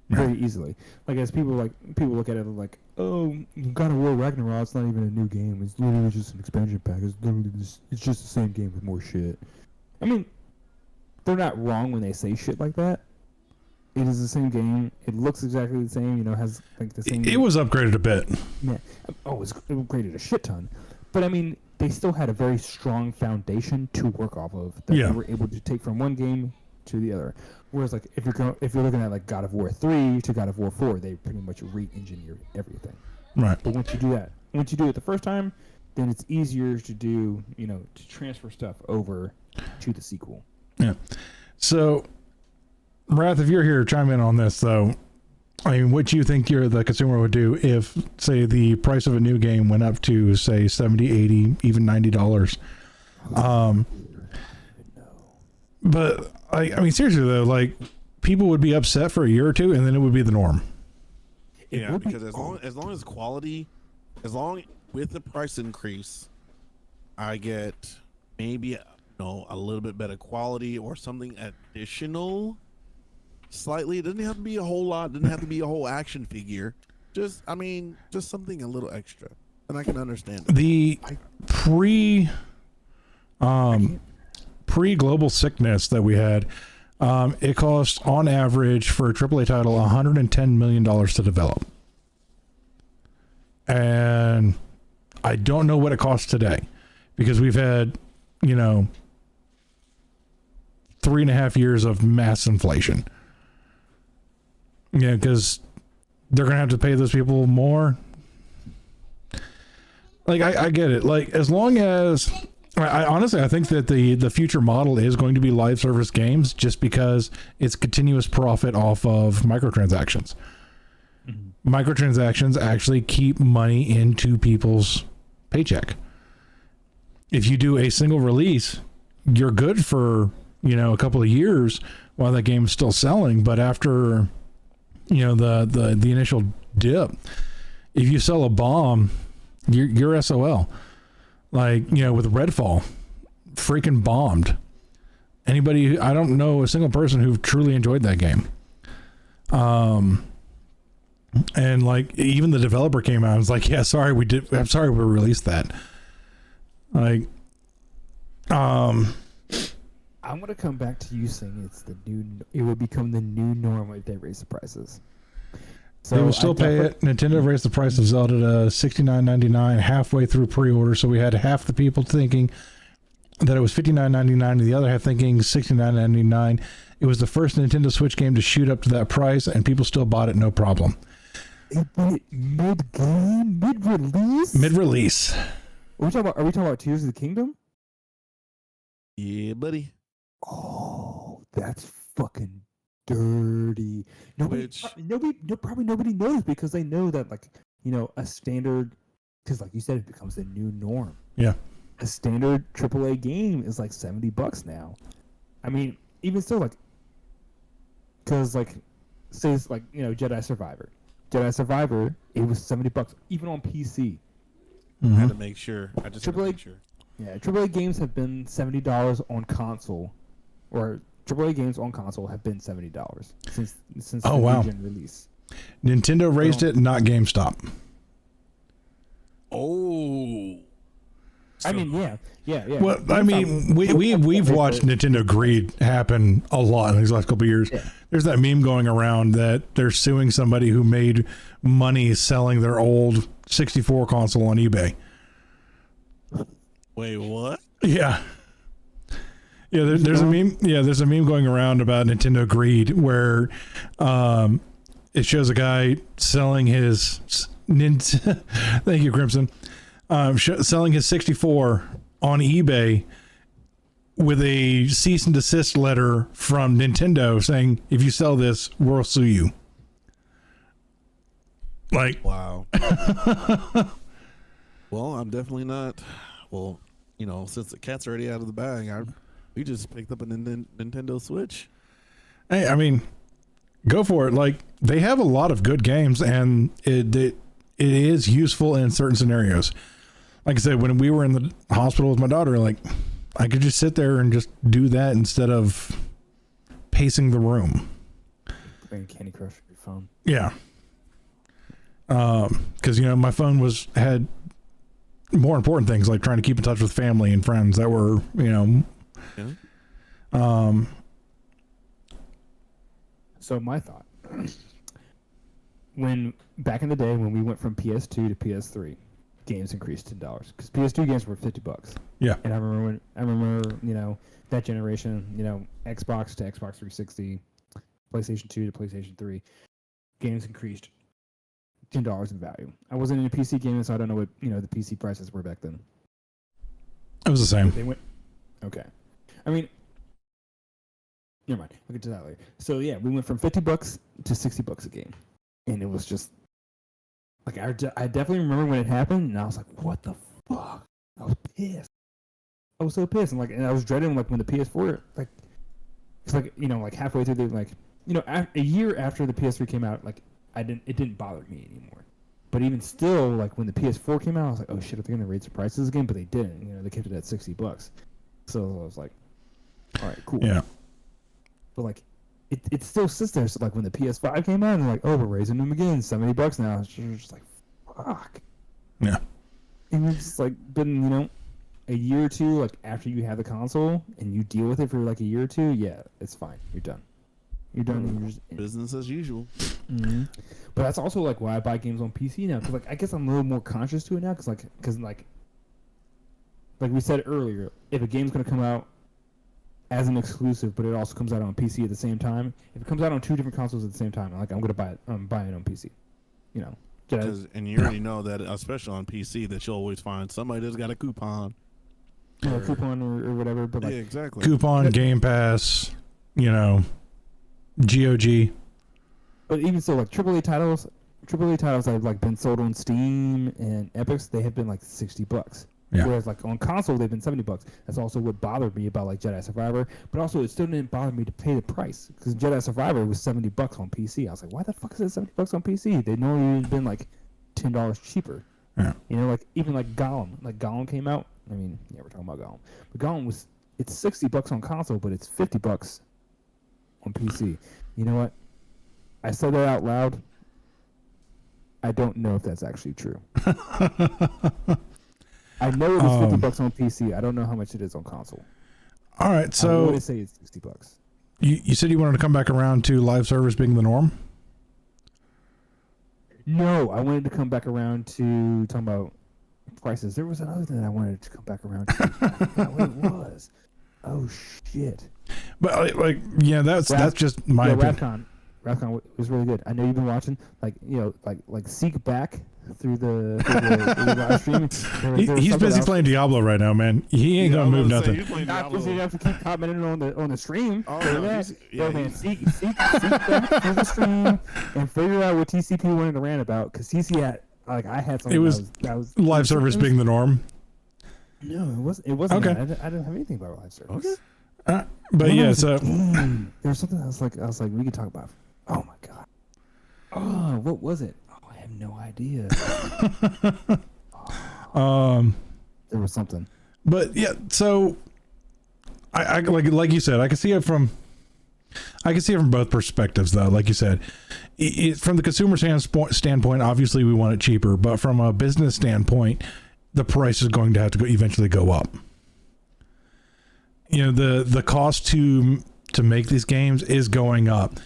Very easily. Like, as people look at it like, oh, God of War Ragnarok, it's not even a new game. It's literally just an expansion pack. It's just the same game with more shit. I mean, they're not wrong when they say shit like that. It is the same game. It looks exactly the same. You know, has like the same. It was upgraded a bit. Yeah. Oh, it upgraded a shit ton. But I mean, they still had a very strong foundation to work off of that they were able to take from one game to the other. Whereas, like, if you're looking at like God of War 3 to God of War 4, they pretty much re-engineered everything. Right. But once you do it the first time, then it's easier to do, you know, to transfer stuff over to the sequel. Yeah. So, Wrath, if you're here, chime in on this though. I mean, what do you think the consumer would do if, say, the price of a new game went up to, say, $70, $80, even $90? But I mean, seriously though, like, people would be upset for a year or two, and then it would be the norm. Yeah, because as long as quality, with the price increase, I get maybe a little bit better quality or something additional. Slightly, it doesn't have to be a whole lot. Doesn't have to be a whole action figure. Just something a little extra, and I can understand it. The pre-global sickness that we had, it cost on average for a AAA title $110 million to develop, and I don't know what it costs today, because we've had, you know, 3.5 years of mass inflation. Yeah, because they're gonna have to pay those people more. Like, I get it. Like, as long as I honestly, I think that the future model is going to be live service games, just because it's continuous profit off of microtransactions. Mm-hmm. Microtransactions actually keep money into people's paycheck. If you do a single release, you're good for, you know, a couple of years while that game's still selling, but after, you know, the initial dip, if you sell a bomb, you're SOL. Like, you know, with Redfall, freaking bombed. I don't know a single person who truly enjoyed that game. And like, even the developer came out and was like, yeah, I'm sorry we released that. Like, Um, I'm gonna come back to you saying it would become the new norm if they raise the prices. So they will still pay it. Nintendo raised the price of Zelda to $69.99 halfway through pre-order, so we had half the people thinking that it was $59.99 and the other half thinking $69.99. It was the first Nintendo Switch game to shoot up to that price, and people still bought it no problem. They did it mid-game, mid-release. Mid-release. Are we talking about Tears of the Kingdom? Yeah, buddy. Oh, that's fucking dirty. Nobody knows because they know that, like, you know, a standard, because like you said, it becomes the new norm. Yeah. A standard AAA game is like $70 now. I mean, even still, like, because like, say it's like, you know, Jedi Survivor, it was $70 even on PC. I had to make sure. I just had to make sure. Yeah, AAA games have been $70 on console, or AAA games on console have been $70 since the Legion release. Nintendo raised it, not GameStop. Oh. I mean, yeah. Well, I mean, we've watched Nintendo greed happen a lot in these last couple of years. Yeah. There's that meme going around that they're suing somebody who made money selling their old 64 console on eBay. Wait, what? Yeah. Yeah, there's a meme. Yeah, there's a meme going around about Nintendo greed where it shows a guy selling his thank you, Crimson. Selling his 64 on eBay with a cease and desist letter from Nintendo saying, if you sell this, we'll sue you. Like, wow. Well, I'm definitely not. Well, you know, since the cat's already out of the bag, we just picked up a Nintendo Switch. Hey, I mean, go for it. Like, they have a lot of good games, and it is useful in certain scenarios. Like I said, when we were in the hospital with my daughter, like, I could just sit there and just do that instead of pacing the room. Playing Candy Crush on your phone. Yeah. Because, you know, my phone had more important things, like trying to keep in touch with family and friends that were, you know. Yeah. So my thought, when back in the day when we went from PS2 to PS3, games increased $10 because PS2 games were $50. Yeah. And I remember you know, that generation, you know, Xbox to Xbox 360, PlayStation 2 to PlayStation 3, games increased $10 in value. I wasn't in a PC gaming, so I don't know what, you know, the PC prices were back then. It was the same. They went. Okay. I mean, never mind. We'll get to that later. So yeah, we went from $50 to $60 a game, and it was just like I definitely remember when it happened, and I was like, "What the fuck?" I was pissed. I was so pissed, and I was dreading like when the PS4 like it's like, you know, like halfway through the, like, you know, a year after the PS3 came out, like it didn't bother me anymore. But even still, like when the PS4 came out, I was like, "Oh shit, are they gonna raise the prices again?" But they didn't. You know, they kept it at $60. So I was like, all right, cool. Yeah. But like, it still sits there. So like when the PS5 came out, and they're like, "Oh, we're raising them again, $70 now." It's just like, fuck. Yeah. And it's just like been, you know, a year or two, like after you have the console and you deal with it for like a year or two, yeah, it's fine. You're done. You're done. And you're just, Business as usual. Mm-hmm. But that's also like why I buy games on PC now, because like I guess I'm a little more conscious to it now, because like we said earlier, if a game's gonna come out as an exclusive, but it also comes out on PC at the same time, if it comes out on two different consoles at the same time, like I'm gonna buy it. I'm buying it on PC. You know, And you already know that, especially on PC, that you'll always find somebody that's got a coupon. a coupon or whatever. But like, yeah, exactly. Coupon, Game Pass, you know, GOG. But even so, like AAA titles that have like been sold on Steam and Epics, they have been like $60. Yeah. Whereas like on console, they've been $70. That's also what bothered me about like Jedi Survivor. But also, it still didn't bother me to pay the price, because Jedi Survivor was $70 on PC. I was like, why the fuck is it $70 on PC? They normally would have been like $10 cheaper. Yeah. You know, like even like Gollum. Like Gollum came out. I mean, yeah, we're talking about Gollum. But Gollum it's $60 on console, but it's $50 on PC. You know what? I said that out loud. I don't know if that's actually true. I know it is $50 on PC. I don't know how much it is on console. All right, I so would say it's $60. you said you wanted to come back around to live service being the norm. No, I wanted to come back around to talking about prices. There was another thing I wanted to come back around to. I forgot what it was. Oh shit! But that's just my opinion. Rapcon was really good. I know you've been watching, like seek back through the live stream. He's busy playing Diablo right now, man. He ain't gonna move nothing. Not busy enough to keep commenting on the stream. Oh, So no, that, yeah, man, seek back through the stream and figure out what TCP wanted to rant about, because TC had I had something. It was live service being the norm. No, it wasn't. Okay. That. I didn't have anything about live service. Okay. But yeah, so there was something I was like, we could talk about. Oh my god. Oh, what was it? Oh, I have no idea. There was something. But yeah, so I like you said, I can see it from both perspectives, though. Like you said, from the consumer standpoint, obviously we want it cheaper, but from a business standpoint, the price is going to have to eventually go up. You know, the cost to make these games is going up.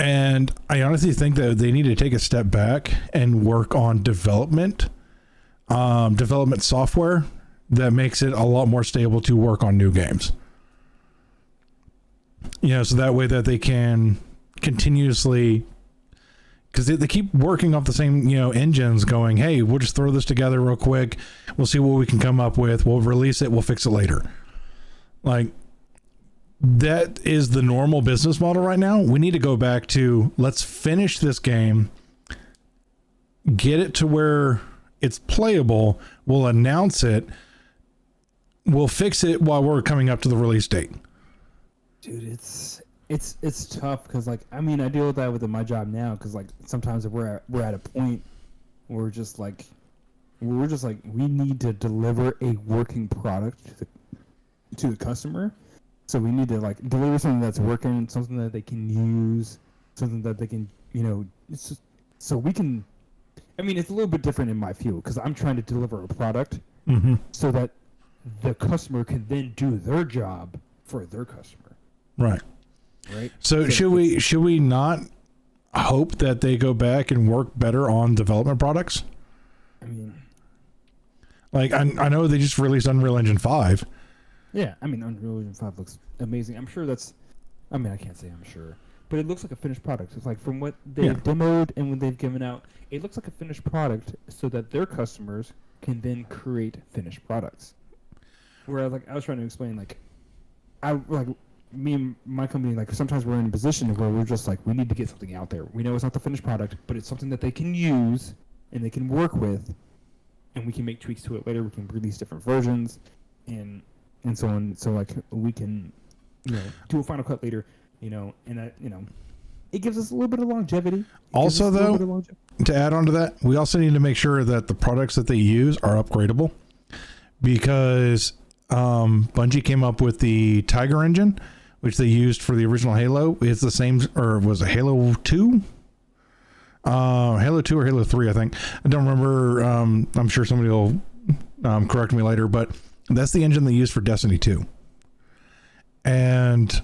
And I honestly think that they need to take a step back and work on development software that makes it a lot more stable to work on new games. You know, so that way that they can continuously, because they keep working off the same, engines, going, hey, we'll just throw this together real quick. We'll see what we can come up with. We'll release it. We'll fix it later. Like, that is the normal business model right now. We need to go back to, let's finish this game, get it to where it's playable. We'll announce it. We'll fix it while we're coming up to the release date. Dude, it's tough because I deal with that within my job now, because sometimes we're at a point where we're just like we need to deliver a working product to the customer. So we need to deliver something that's working, something that they can use, something that they can, it's just, so we can. It's a little bit different in my field because I'm trying to deliver a product so that the customer can then do their job for their customer. Right. Right. So should we not hope that they go back and work better on development products? I know they just released Unreal Engine 5. Yeah, Unreal Engine 5 looks amazing. I'm sure that's... I can't say I'm sure. But it looks like a finished product. It's from what they've demoed and what they've given out, it looks like a finished product so that their customers can then create finished products. Whereas, I was trying to explain, me and my company, sometimes we're in a position where we're just we need to get something out there. We know it's not the finished product, but it's something that they can use and they can work with, and we can make tweaks to it later. We can release different versions and so on. So we can, do a final cut later, and that, it gives us a little bit of longevity. Also, though, to add on to that, we also need to make sure that the products that they use are upgradable, because Bungie came up with the Tiger engine, which they used for the original Halo. It's the same, or was it Halo 2? Halo 2 or Halo 3, I think. I don't remember. I'm sure somebody will correct me later, but that's the engine they used for Destiny 2. And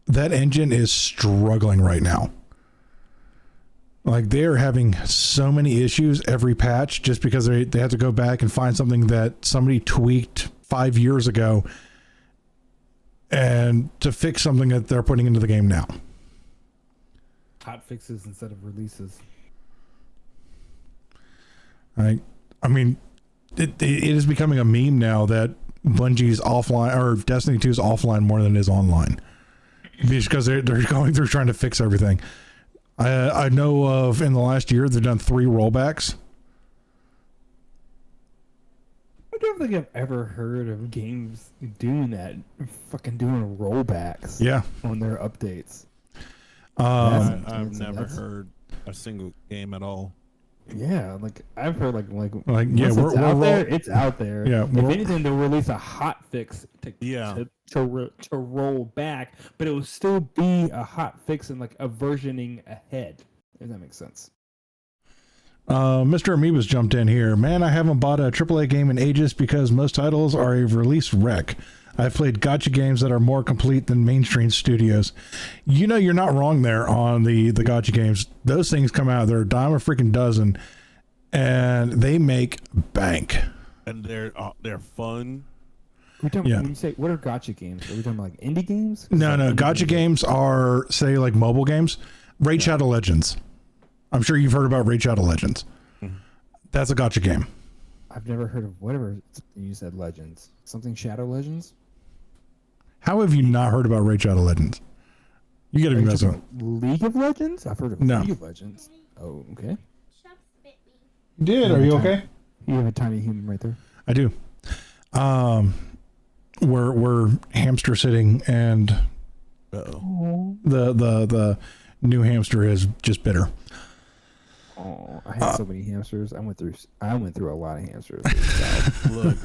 that engine is struggling right now. They're having so many issues every patch just because they have to go back and find something that somebody tweaked 5 years ago and to fix something that they're putting into the game now. Hot fixes instead of releases. It is becoming a meme now that Bungie's offline, or Destiny 2 is offline more than it is online, because they're going through trying to fix everything. I know of, in the last year, they've done 3 rollbacks. I don't think I've ever heard of games doing that, fucking doing rollbacks. Yeah. On their updates. I've never heard a single game at all. Yeah, I've heard it's out there. Yeah, if anything, they'll release a hot fix to roll back, but it will still be a hot fix and a versioning ahead. If that makes sense. Mr. Amoeba's jumped in here. Man, I haven't bought a AAA game in ages because most titles are a release wreck. I've played gacha games that are more complete than mainstream studios. You know, you're not wrong there on the gacha games. Those things come out. They're a dime a freaking dozen, and they make bank. And they're fun. When you say, what are gacha games? Are we talking about like indie games? No, gacha games are, say, like mobile games. Raid Shadow Legends. I'm sure you've heard about Raid Shadow Legends. Mm-hmm. That's a gacha game. I've never heard of whatever you said, Legends. Something Shadow Legends? How have you not heard about Raid Shadow Legends? You gotta be messing with League of Legends? I've heard of League of Legends. Oh, okay. You did? Are you okay? You have a tiny human right there. I do. We're hamster sitting, and the new hamster is just bitter. Oh, I had so many hamsters. I went through a lot of hamsters. Look,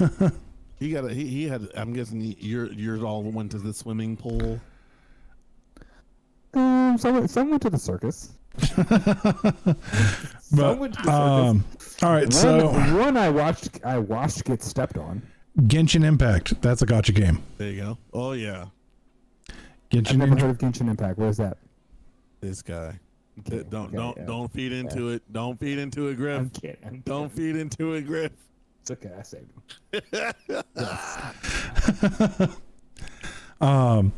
he had. I'm guessing yours all went to the swimming pool. Some went to the circus. But all right, so one I watched get stepped on. Genshin Impact. That's a gacha game. There you go. Oh yeah. I've never heard of Genshin Impact. What is that? This guy. Okay, Don't feed into it. Don't feed into it, Griff. I'm kidding. Don't feed into it, Griff. It's okay. I saved him.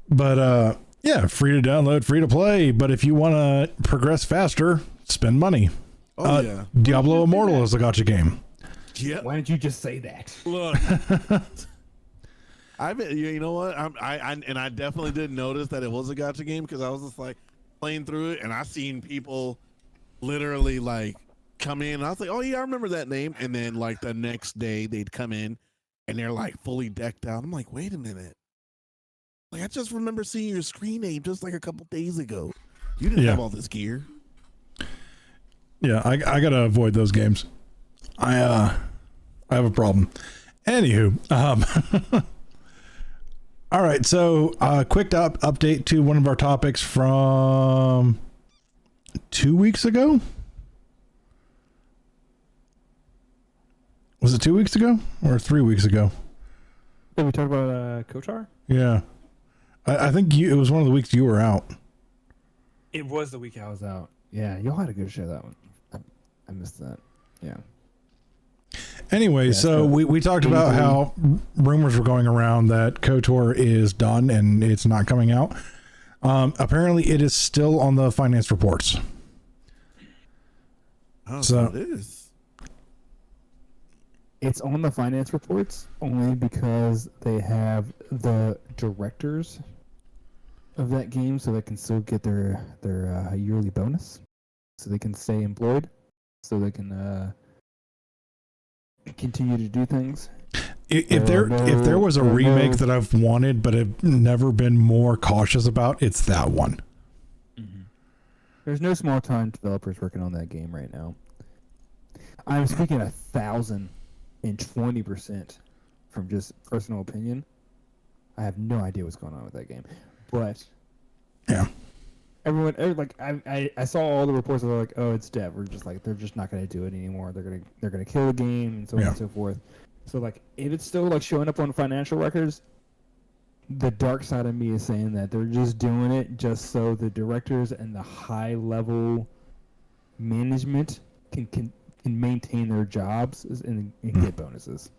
But yeah, free to download, free to play. But if you want to progress faster, spend money. Oh yeah. Diablo Immortal is a gacha game. Yeah. Why didn't you just say that? Look. You know what? I definitely did notice that it was a gacha game because I was just like playing through it and I seen people literally like come in and I was like, oh yeah, I remember that name. And then like the next day they'd come in and they're like fully decked out. I'm like, wait a minute. Like I just remember seeing your screen name just like a couple days ago. You didn't have all this gear. Yeah, I gotta avoid those games. I have a problem. Anywho, all right, so quick update to one of our topics from 2 weeks ago. Was it 2 weeks ago or 3 weeks ago? Did we talk about Kotar? Yeah, I think it was one of the weeks you were out. It was the week I was out. Yeah, y'all had a good show that one. I missed that. Yeah. Anyway, so we talked about how rumors were going around that KOTOR is done and it's not coming out. Apparently, it is still on the finance reports. Oh, so it is. It's on the finance reports only because they have the directors of that game, so they can still get their yearly bonus, so they can stay employed, so they can continue to do things. If there was a remake that I've wanted but have never been more cautious about, it's that one. Mm-hmm. There's no small time developers working on that game right now. I'm speaking 1,020% from just personal opinion. I have no idea what's going on with that game, but yeah, everyone like I saw all the reports that were like, oh, it's dead. We're just like, they're just not going to do it anymore. They're gonna kill the game and so on and so forth. So like, if it's still like showing up on financial records, the dark side of me is saying that they're just doing it just so the directors and the high level management can maintain their jobs and get bonuses.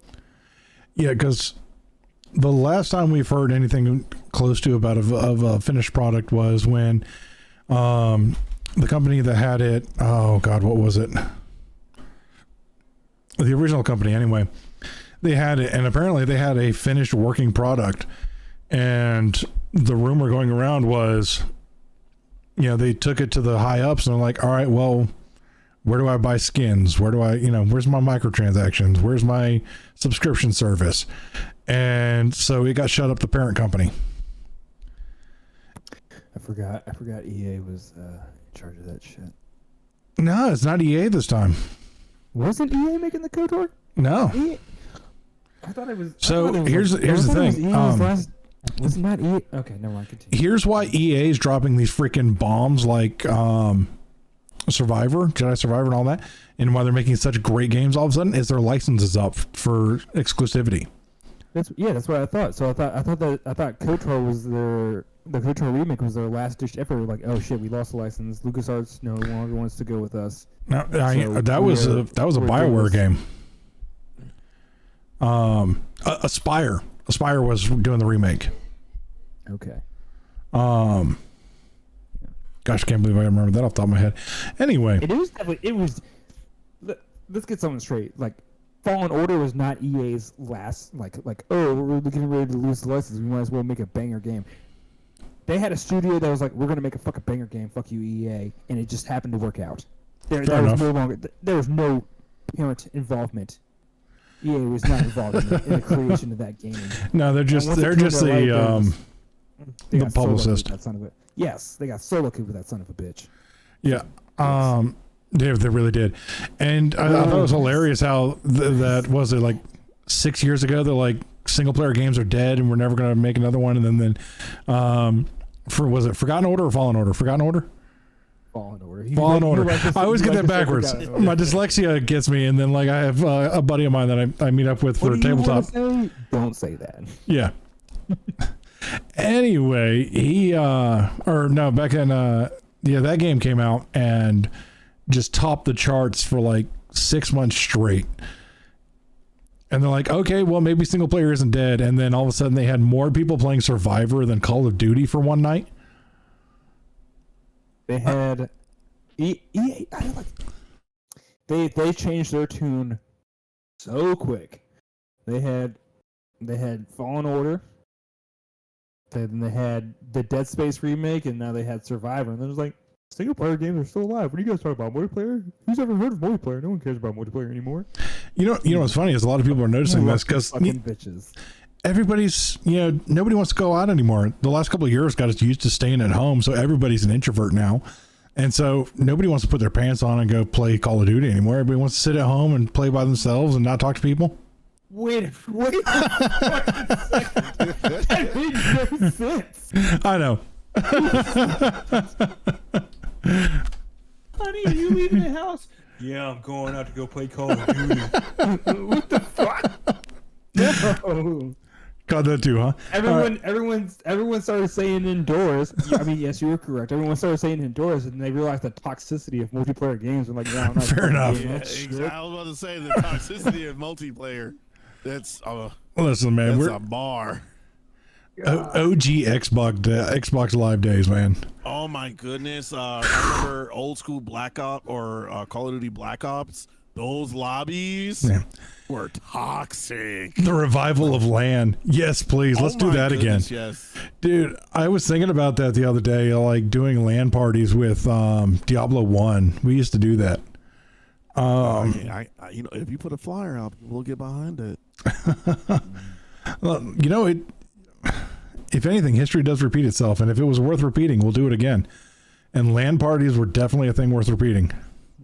Yeah, because the last time we've heard anything close to about of a finished product was when the company that had it, oh God, what was it? The original company, anyway. They had it, and apparently they had a finished working product. And the rumor going around was, they took it to the high ups and they're like, all right, well, where do I buy skins? Where do I, where's my microtransactions? Where's my subscription service? And so it got shut up the parent company. I forgot EA was in charge of that shit. No, it's not EA this time. Wasn't EA making the KOTOR? No. I thought it was. So here's the thing. It's not EA. Okay, never mind. Continue. Here's why EA is dropping these freaking bombs like Survivor, Jedi Survivor, and all that, and why they're making such great games all of a sudden is their license is up for exclusivity. That's what I thought. So I thought KOTOR was the KOTOR remake was their last dish effort. Like, oh shit, we lost the license. LucasArts no longer wants to go with us. No, that was a BioWare game. Aspire was doing the remake. Okay. Gosh, I can't believe I remember that off the top of my head. Anyway, it was. Let's get something straight. Like, Fallen Order was not EA's last. Like, oh, we're getting ready to lose the license. We might as well make a banger game. They had a studio that was like, we're gonna make a fucking banger game. Fuck you, EA, and it just happened to work out. There was no parent involvement. EA was not involved in the creation of that game. No, they're just the publicist. That son of a, yes, they got so lucky with that son of a bitch. Yeah. They really did. And I thought it was hilarious how that was it like 6 years ago. They're like, single player games are dead and we're never going to make another one. And then was it Forgotten Order or Fallen Order? Forgotten Order? Fallen Order. I always get that backwards. My dyslexia gets me. And then like I have a buddy of mine that I meet up with for tabletop. Don't say that. Yeah. Anyway, back in that game came out and just topped the charts for like 6 months straight. And they're like, okay, well, maybe single player isn't dead. And then all of a sudden they had more people playing Survivor than Call of Duty for one night. They had they changed their tune so quick. They had Fallen Order. Then they had the Dead Space remake, and now they had Survivor. And then it was like, single player games are still alive. What are you guys talking about? Multiplayer? Who's ever heard of multiplayer? No one cares about multiplayer anymore. You know what's funny is a lot of people are noticing this because everybody's, nobody wants to go out anymore. The last couple of years got us used to staying at home, so everybody's an introvert now. And so nobody wants to put their pants on and go play Call of Duty anymore. Everybody wants to sit at home and play by themselves and not talk to people. Wait a second. That makes no sense. I know. Honey, are you leaving the house? Yeah, I'm going out to go play Call of Duty. What the fuck? No. Got that too, huh? Everyone started saying indoors. I mean, yes, you were correct. Everyone started saying indoors, and they realized the toxicity of multiplayer games. And like, no, not fair enough. Yeah, exactly. I was about to say the toxicity of multiplayer. That's listen, man. That's a bar. OG Xbox Live days, man. Oh my goodness! I remember old school Black Ops or Call of Duty Black Ops. Those lobbies were toxic. The revival of LAN. Yes, please. Let's do that again. Yes, dude. I was thinking about that the other day, like doing LAN parties with Diablo 1. We used to do that. If you put a flyer out, we'll get behind it. Well, if anything, history does repeat itself, and if it was worth repeating, we'll do it again. And LAN parties were definitely a thing worth repeating.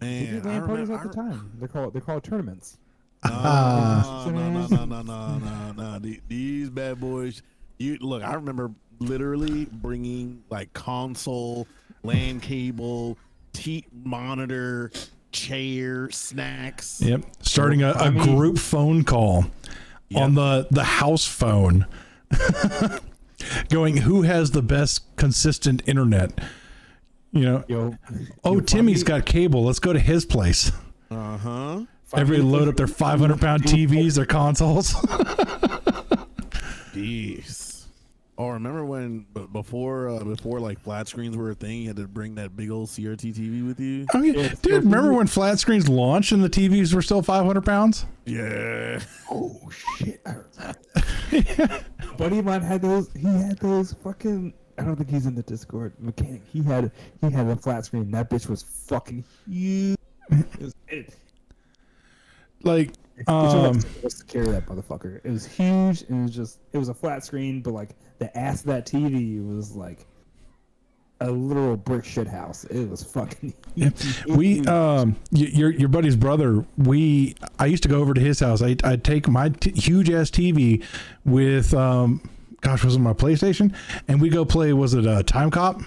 Man, we did LAN parties at the time. They're called tournaments. No. These bad boys. Look, I remember literally bringing like console, LAN cable, monitor, chair, snacks. Yep. Starting a group phone call on the house phone. Going, who has the best consistent internet? Timmy's got cable. Let's go to his place. Everybody load up their 500-pound TVs, their consoles. Jeez. Oh, remember when before like flat screens were a thing, you had to bring that big old CRT TV with you? Oh yeah, dude. Remember when flat screens launched and the TVs were still 500 pounds? Yeah. Oh shit. Yeah. Buddy of mine had those. He had those fucking. I don't think he's in the Discord. Mechanic. He had a flat screen. That bitch was fucking huge. Like, was to carry that motherfucker. It was huge, and it was a flat screen, but like the ass of that TV was like a literal brick shit house. It was fucking huge. We your buddy's brother. I used to go over to his house. I'd take my huge ass TV with was it my PlayStation, and we go play. Was it Time Cop?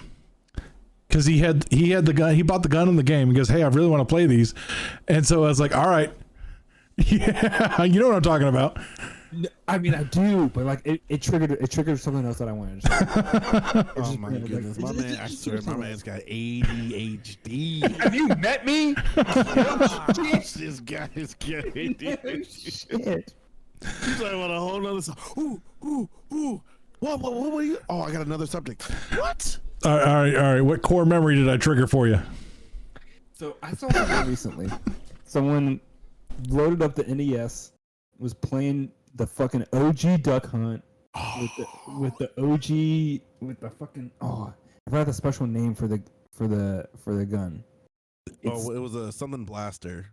because he had the gun. He bought the gun in the game. He goes, "Hey, I really want to play these," and so I was like, "All right, yeah, you know what I'm talking about." I mean, I do, but like it triggered something else that I wanted to say. Oh my goodness, my man! I swear, my man's got ADHD. Have you met me? This guy is getting Shit. He's like, what a whole nother. Ooh. What were you? Oh, I got another subject. What? All right. What core memory did I trigger for you? So I saw something recently. Someone loaded up the NES, was playing the fucking OG Duck Hunt with the fucking I forgot the special name for the gun. It was a something blaster.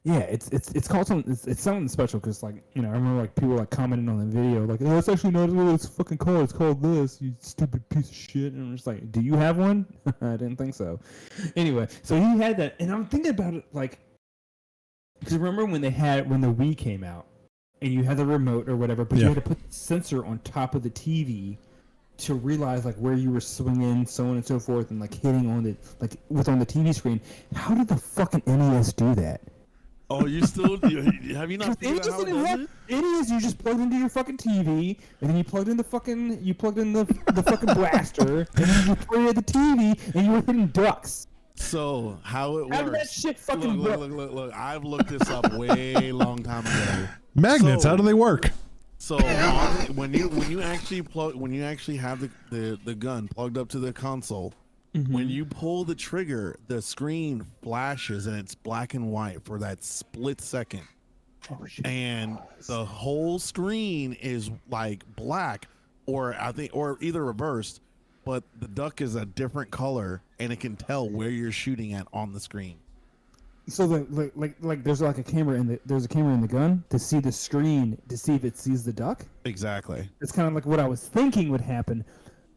Yeah, it's called something. It's something special because I remember like people like commenting on the video like, oh, it's actually not what it's fucking called. It's called this. You stupid piece of shit. And I'm just like, do you have one? I didn't think so. Anyway, so he had that, and I'm thinking about it like, because remember when the Wii came out, and you had the remote or whatever, but you had to put the sensor on top of the TV to realize like where you were swinging, so on and so forth, and like hitting on the on the TV screen. How did the fucking NES do that? Oh, have you not figured out how it does it? It is. You just plugged into your fucking TV, and then you plugged in the fucking fucking blaster, and then you put it at the TV, and you were hitting ducks. So how it works? How did that shit fucking work? Look! I've looked this up way long time ago. Magnets. How do they work? So when you actually have the gun plugged up to the console. Mm-hmm. When you pull the trigger, the screen flashes and it's black and white for that split second. Oh, shit. And the whole screen is like black, or either reversed, but the duck is a different color and it can tell where you're shooting at on the screen. So like there's like a camera in the gun to see the screen to see if it sees the duck. Exactly. It's kind of like what I was thinking would happen,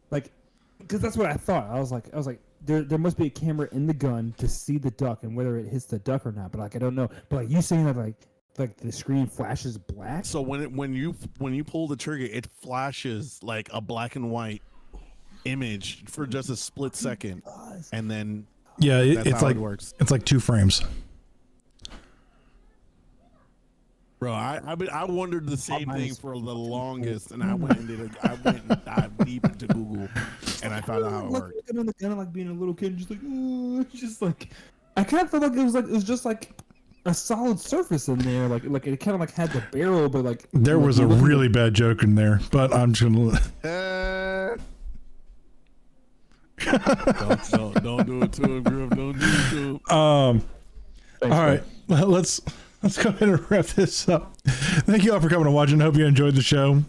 like. Because that's what I thought. I was like, there must be a camera in the gun to see the duck and whether it hits the duck or not. But like, I don't know. But like you saying that like the screen flashes black. So when you pull the trigger, it flashes like a black and white image for just a split second, and then it's like it works. It's like 2 frames. Bro, I wondered the same thing for the longest, and I went and dived deep into Google, and I found out how it worked. Looking on the gun, like being a little kid, just like I kind of felt like it was just like a solid surface in there, like it kind of like had the barrel, but like there was a really bad joke in there, but I'm just gonna. Don't do it to him, Griff. Don't do it to him. Thanks, all right, let's go ahead and wrap this up. Thank you all for coming and watching. Hope you enjoyed the show.